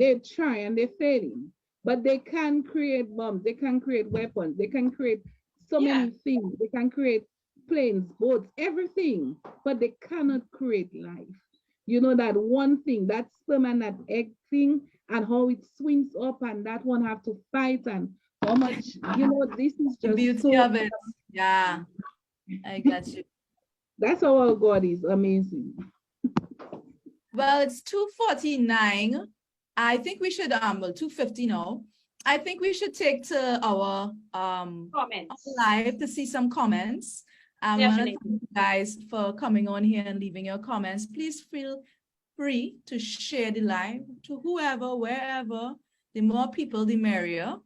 and they're failing. But they can create bombs, they can create weapons, they can create so many things. They can create planes, boats, everything, but they cannot create life. You know, that one thing, that sperm and that egg thing, and how it swings up, and that one have to fight, and how much, you know, this is just the beauty of it. Yeah. I got you. That's how our God is amazing. Well, it's 2:49. I think we should, well, 2:50 now. I think we should take to our Comments. live to see some comments. I want to Definitely. thank you guys for coming on here and leaving your comments. Please feel free to share the live to whoever, wherever. The more people, the merrier.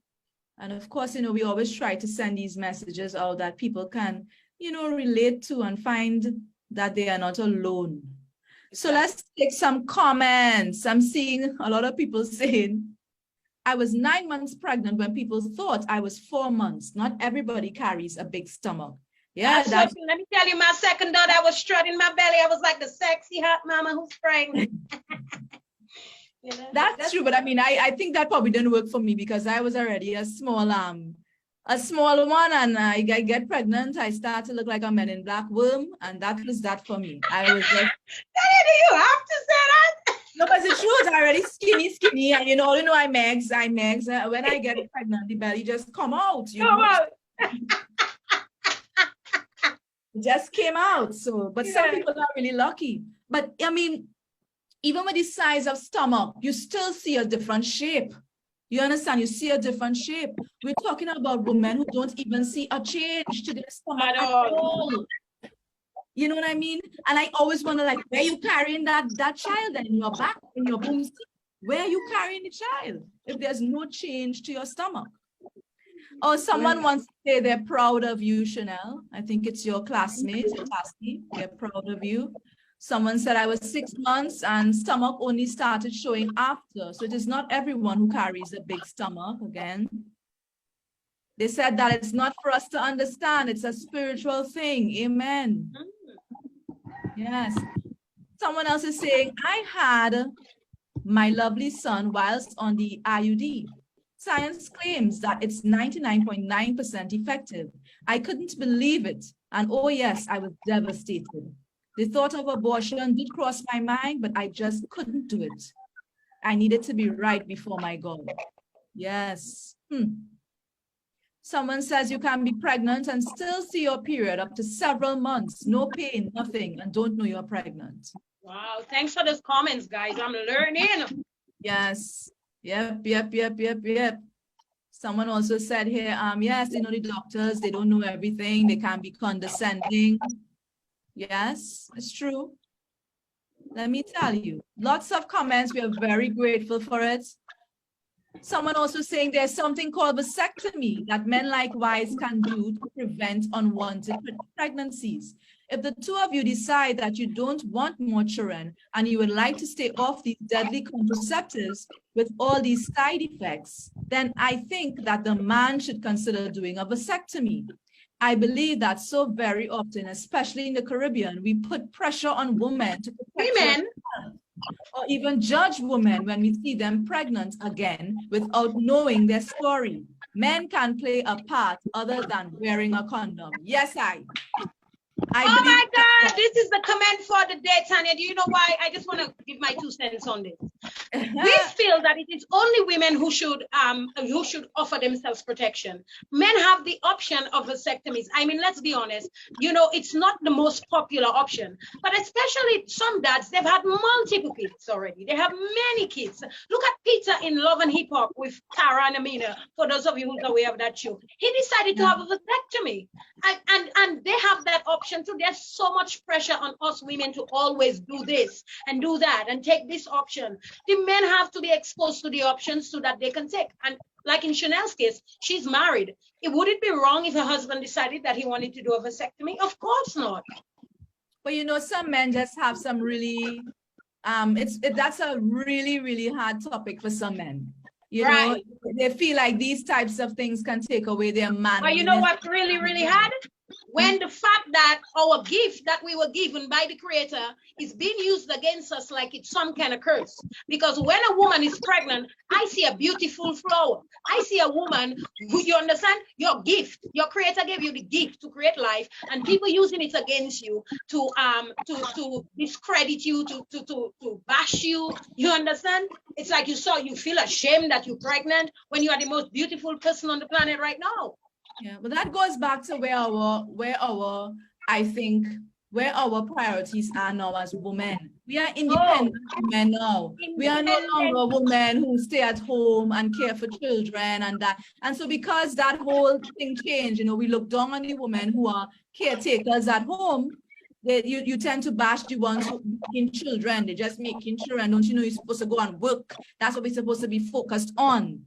And of course, you know, we always try to send these messages out that people can, you know, relate to and find that they are not alone. So let's take some comments. I'm seeing a lot of people saying, I was 9 months pregnant when people thought I was 4 months. Not everybody carries a big stomach. Yeah, Let me tell you, my second daughter, I was strutting my belly. I was like the sexy hot mama who's pregnant. You know, that's true. But I mean, I think that probably didn't work for me because I was already a small one, and I get pregnant. I start to look like a Men in Black worm, and that was that for me. I was like, you have to say that. no, but it's true. It's already skinny, and you know, I megs. When I get pregnant, the belly just come out. You know? It just came out. So, but some people are really lucky. But I mean, even with the size of stomach, you still see a different shape. You understand? You see a different shape. We're talking about women who don't even see a change to their stomach at all. You know what I mean? And I always wonder, like, where you carrying that child then in your back, in your boom seat? Where are you carrying the child if there's no change to your stomach? Or someone wants to say they're proud of you, Chanel. I think it's your classmate, your classmate. They're proud of you. Someone said I was 6 months and stomach only started showing after. So it is not everyone who carries a big stomach again. They said that it's not for us to understand. It's a spiritual thing. Amen. Yes. Someone else is saying, I had my lovely son whilst on the IUD. Science claims that it's 99.9% effective. I couldn't believe it. And oh yes, I was devastated. The thought of abortion did cross my mind, but I just couldn't do it. I needed to be right before my God. Yes. Someone says you can be pregnant and still see your period up to several months, no pain, nothing, and don't know you're pregnant. Wow, thanks for those comments, guys. I'm learning. Yes. Yep. Someone also said here, yes, they know the doctors, they don't know everything, they can be condescending. Yes, it's true. Let me tell you, lots of comments. We are very grateful for it. Someone also saying there's something called vasectomy that men likewise can do to prevent unwanted pregnancies. If the two of you decide that you don't want more children and you would like to stay off these deadly contraceptives with all these side effects, then I think that the man should consider doing a vasectomy. I believe that so very often, especially in the Caribbean, we put pressure on women to protect women, or even judge women when we see them pregnant again without knowing their story. Men can play a part other than wearing a condom. Yes, oh my God, this is the comment for the day, Tanya. Do you know why? I just want to give my 2 cents on this. We feel that it is only women who should offer themselves protection. Men have the option of vasectomies. I mean, let's be honest, you know, it's not the most popular option, but especially some dads, they've had multiple kids already. They have many kids. Look at Peter in Love and Hip Hop with Tara and Amina, for those of you who's aware of that show. He decided to have a vasectomy, and they have that option too. There's so much pressure on us women to always do this and do that and take this option. The men have to be exposed to the options so that they can take. And like in Chanel's case, she's married. Would it be wrong if her husband decided that he wanted to do a vasectomy? Of course not. But you know, some men just have some really, that's a really, really hard topic for some men. You know, they feel like these types of things can take away their man. But you know what really, really hard? When the fact that our gift that we were given by the Creator is being used against us like it's some kind of curse. Because when a woman is pregnant, I see a beautiful flower. I see a woman who, you understand, your gift, your Creator gave you the gift to create life, and people using it against you to discredit you, to bash you. You understand? It's like you feel ashamed that you're pregnant when you are the most beautiful person on the planet right now. Yeah, but that goes back to where our I think, where our priorities are now as women. We are independent women now. We are no longer women who stay at home and care for children and that. And so because that whole thing changed, you know, we look down on the women who are caretakers at home. You tend to bash the ones who making children. They're just making children. Don't you know you're supposed to go and work? That's what we're supposed to be focused on.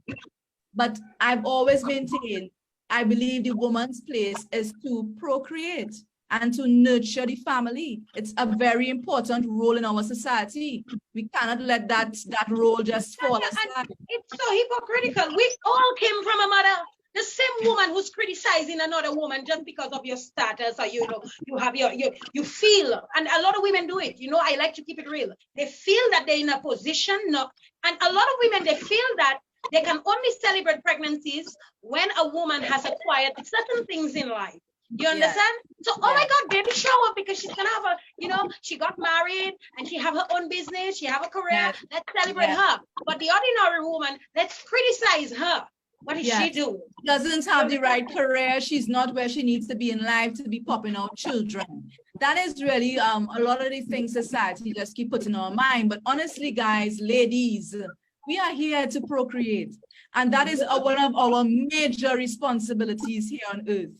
But I've always maintained, I believe the woman's place is to procreate and to nurture the family. It's a very important role in our society. We cannot let that role just fall aside. It's so hypocritical. We all came from a mother. The same woman who's criticizing another woman just because of your status, or you know, you have you feel, and a lot of women do it. You know, I like to keep it real. They feel that they're in a position, and a lot of women, they feel that they can only celebrate pregnancies when a woman has acquired certain things in life. You understand? So, oh my God, baby show up because she's gonna have a, you know, she got married and she have her own business, she have a career. Let's celebrate her. But the ordinary woman, let's criticize her. What is she doing? Doesn't have the right career. She's not where she needs to be in life to be popping out children. That is really a lot of the things society just keep putting on our mind. But honestly, guys, ladies, we are here to procreate. And that is one of our major responsibilities here on earth.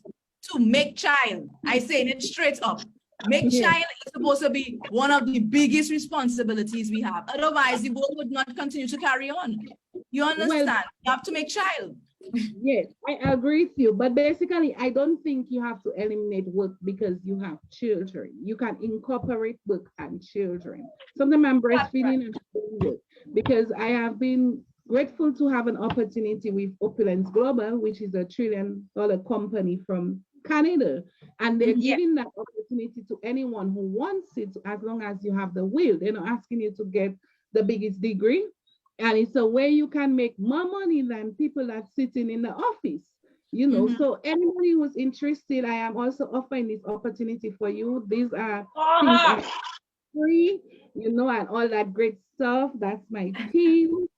To make child. I say it straight up. Make child is supposed to be one of the biggest responsibilities we have. Otherwise, the world would not continue to carry on. You understand? Well, you have to make child. Yes, I agree with you. But basically, I don't think you have to eliminate work because you have children. You can incorporate work and children. Sometimes I'm breastfeeding and doing work because I have been grateful to have an opportunity with Opulence Global, which is $1 trillion company from Canada, and they're giving that opportunity to anyone who wants it, as long as you have the will. They're not asking you to get the biggest degree, and it's a way you can make more money than people that sitting in the office, you know. So anybody who's interested, I am also offering this opportunity for you. These are things that are free, you know, and all that great stuff. That's my team,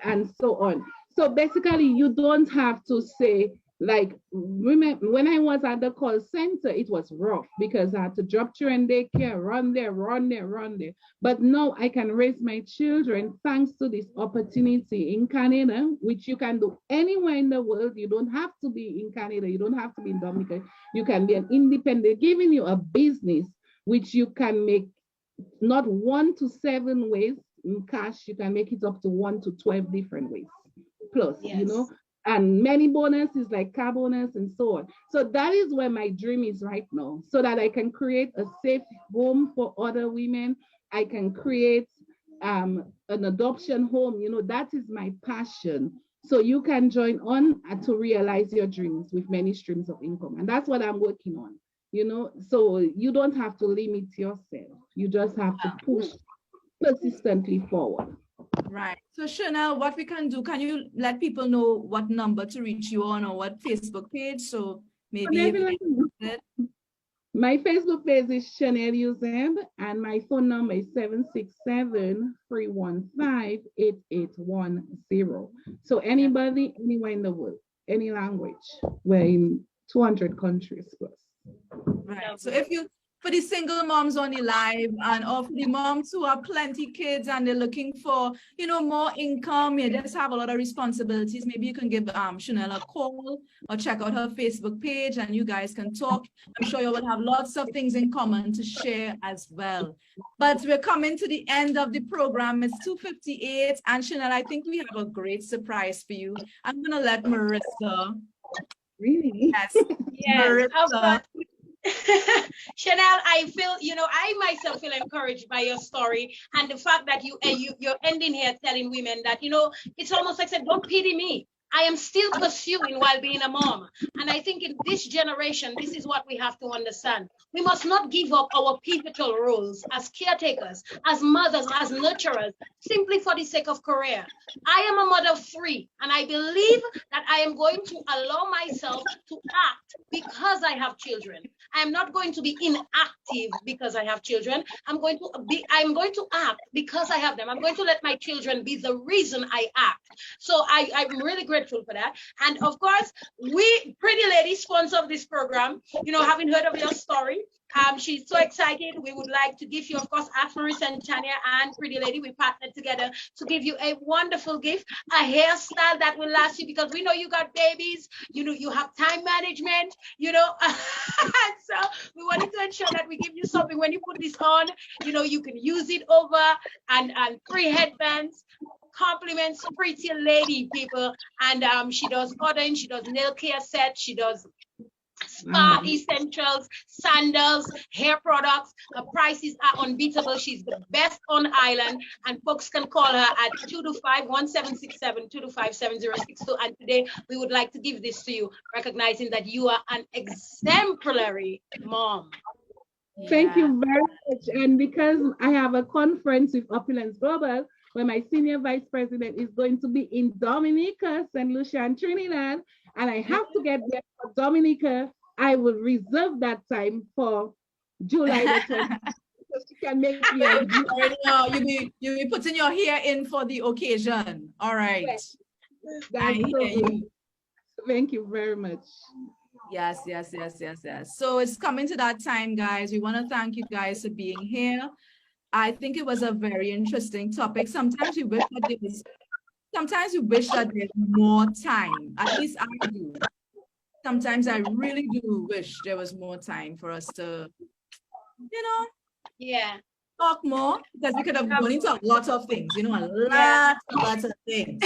and so on. So basically, you don't have to say, like, remember when I was at the call center, it was rough because I had to drop children daycare, run there. But now I can raise my children thanks to this opportunity in Canada, which you can do anywhere in the world. You don't have to be in Canada. You don't have to be in Dominica. You can be an independent, giving you a business which you can make not 1 to 7 ways in cash. You can make it up to 1 to 12 different ways plus, you know. And many bonuses like car bonus and so on. So that is where my dream is right now, so that I can create a safe home for other women. I can create an adoption home. You know, that is my passion. So you can join on to realize your dreams with many streams of income. And that's what I'm working on, you know. So you don't have to limit yourself. You just have to push persistently forward. Right. So Chanel, what we can do, can you let people know what number to reach you on or what Facebook page? So maybe my Facebook page is Chanel Uzeb and my phone number is 767-315-8810. So anybody, anywhere in the world, any language, we're in 200 countries plus. Right. So if you, for the single moms on the live and or for the moms who have plenty kids and they're looking for, you know, more income, you just have a lot of responsibilities, maybe you can give Chanel a call or check out her Facebook page and you guys can talk. I'm sure you will have lots of things in common to share as well. But we're coming to the end of the program. It's 2:58 and Chanel, I think we have a great surprise for you. I'm going to let Marissa. Really? Yes. Marissa. Chanel, I feel, you know, I myself feel encouraged by your story and the fact that you're ending here telling women that, you know, it's almost like said, don't pity me. I am still pursuing while being a mom. And I think in this generation, this is what we have to understand. We must not give up our pivotal roles as caretakers, as mothers, as nurturers, simply for the sake of career. I am a mother of 3, and I believe that I am going to allow myself to act because I have children. I am not going to be inactive because I have children. I'm going to act because I have them. I'm going to let my children be the reason I act. So I'm really grateful for that. And of course, we Pretty Lady, sponsor of this program, you know, having heard of your story, she's so excited. We would like to give you, of course, Afmaris and Tanya and Pretty Lady, we partnered together to give you a wonderful gift, a hairstyle that will last you, because we know you got babies, you know, you have time management, you know. So we wanted to ensure that we give you something when you put this on, you know, you can use it over, and free headbands, compliments Pretty Lady, people. And she does ordering, she does nail care sets, she does spa essentials, sandals, hair products. Her prices are unbeatable. She's the best on island, and folks can call her at 225-1767, 225-7062. And today we would like to give this to you, recognizing that you are an exemplary mom. Thank you very much. And because I have a conference with Opulence Global, where my senior vice president is going to be in Dominica, St. Lucia, and Trinidad, and I have to get there for Dominica, I will reserve that time for July the 20th. So she can make me you be putting your hair in for the occasion. All right. Yes. I hear you. Thank you very much. Yes. So it's coming to that time, guys. We want to thank you guys for being here. I think it was a very interesting topic. Sometimes we wish that there's more time. At least I do. Sometimes I really do wish there was more time for us to, you know, talk more, because we could have gone into a lot of things, you know, lots of things.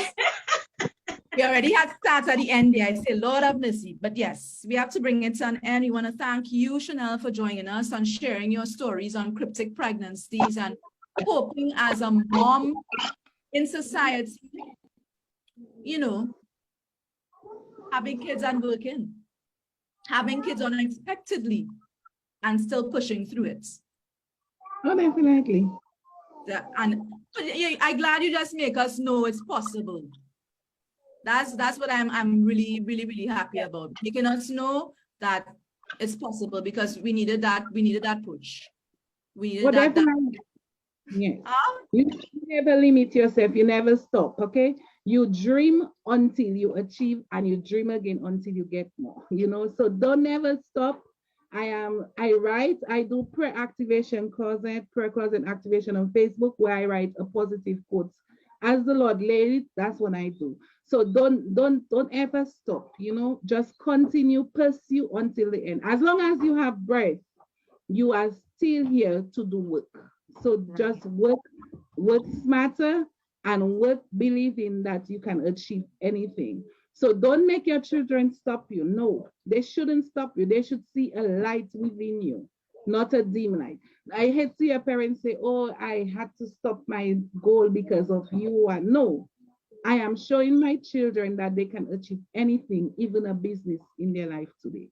We already had started at the end there. I say, Lord have mercy. But yes, we have to bring it to an end. We want to thank you, Chanel, for joining us and sharing your stories on cryptic pregnancies and coping as a mom in society, you know, having kids and working, having kids unexpectedly and still pushing through it. Oh, definitely. And I'm glad you just make us know it's possible. That's what I'm really happy about, making us know that it's possible, because we needed that push. We needed that. Yes. You never limit yourself, you never stop, okay? You dream until you achieve, and you dream again until you get more, you know, so don't never stop. I write, I do prayer activation closet activation on Facebook, where I write a positive quote. As the Lord laid it, that's what I do. So don't ever stop, you know, just continue, pursue until the end. As long as you have breath, you are still here to do work. So just work smarter, and work believing that you can achieve anything. So don't make your children stop you. No, they shouldn't stop you. They should see a light within you, not a dim light. I hate to hear parents say, oh, I had to stop my goal because of you. And no, I am showing my children that they can achieve anything, even a business in their life today,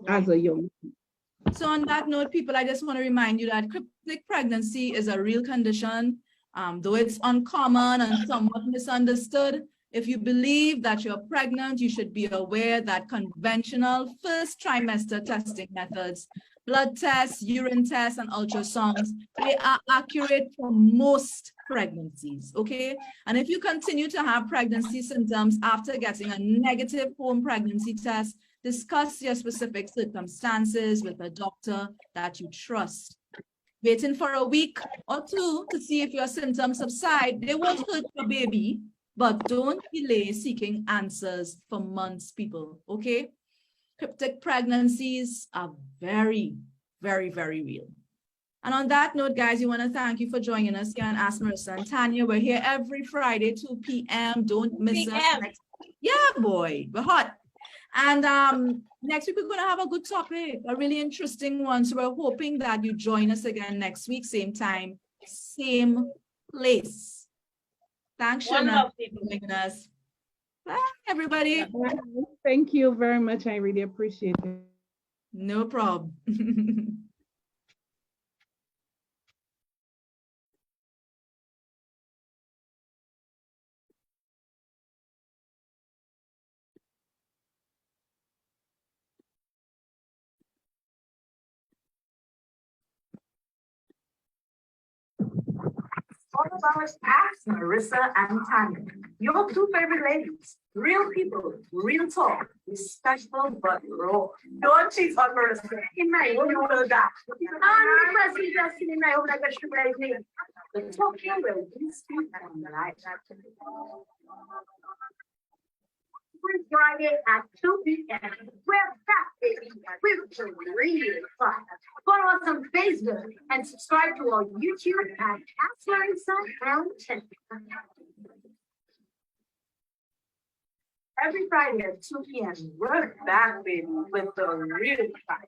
as a young person. So on that note, people, I just want to remind you that cryptic pregnancy is a real condition, though it's uncommon and somewhat misunderstood. If you believe that you're pregnant, you should be aware that conventional first trimester testing methods, blood tests, urine tests, and ultrasounds, they are accurate for most pregnancies, okay? And if you continue to have pregnancy symptoms after getting a negative home pregnancy test, discuss your specific circumstances with a doctor that you trust. Waiting for a week or two to see if your symptoms subside, they won't hurt your baby, but don't delay seeking answers for months, people, okay? Cryptic pregnancies are very real. And on that note, guys, we want to thank you for joining us here on Ask Marissa and Tanya. We're here every Friday, 2 p.m. Don't miss us. Yeah, boy, we're hot. And next week, we're going to have a good topic, a really interesting one. So we're hoping that you join us again next week, same time, same place. Thanks, Shana, for joining us. Bye, everybody. Thank you very much. I really appreciate it. No problem. all of our staff, Marissa and Tanya, your two favorite ladies, real people, real talk, respectful but raw. Don't cheat on Marissa. In my own will die. I'm just in my own like a sugar name. The talking will be sweet and light. Every Friday at 2 p.m. We're back, baby. We're really fun. Follow us on Facebook and subscribe to our YouTube at Casper Every Friday at 2 p.m. We're back, baby, with the real fun.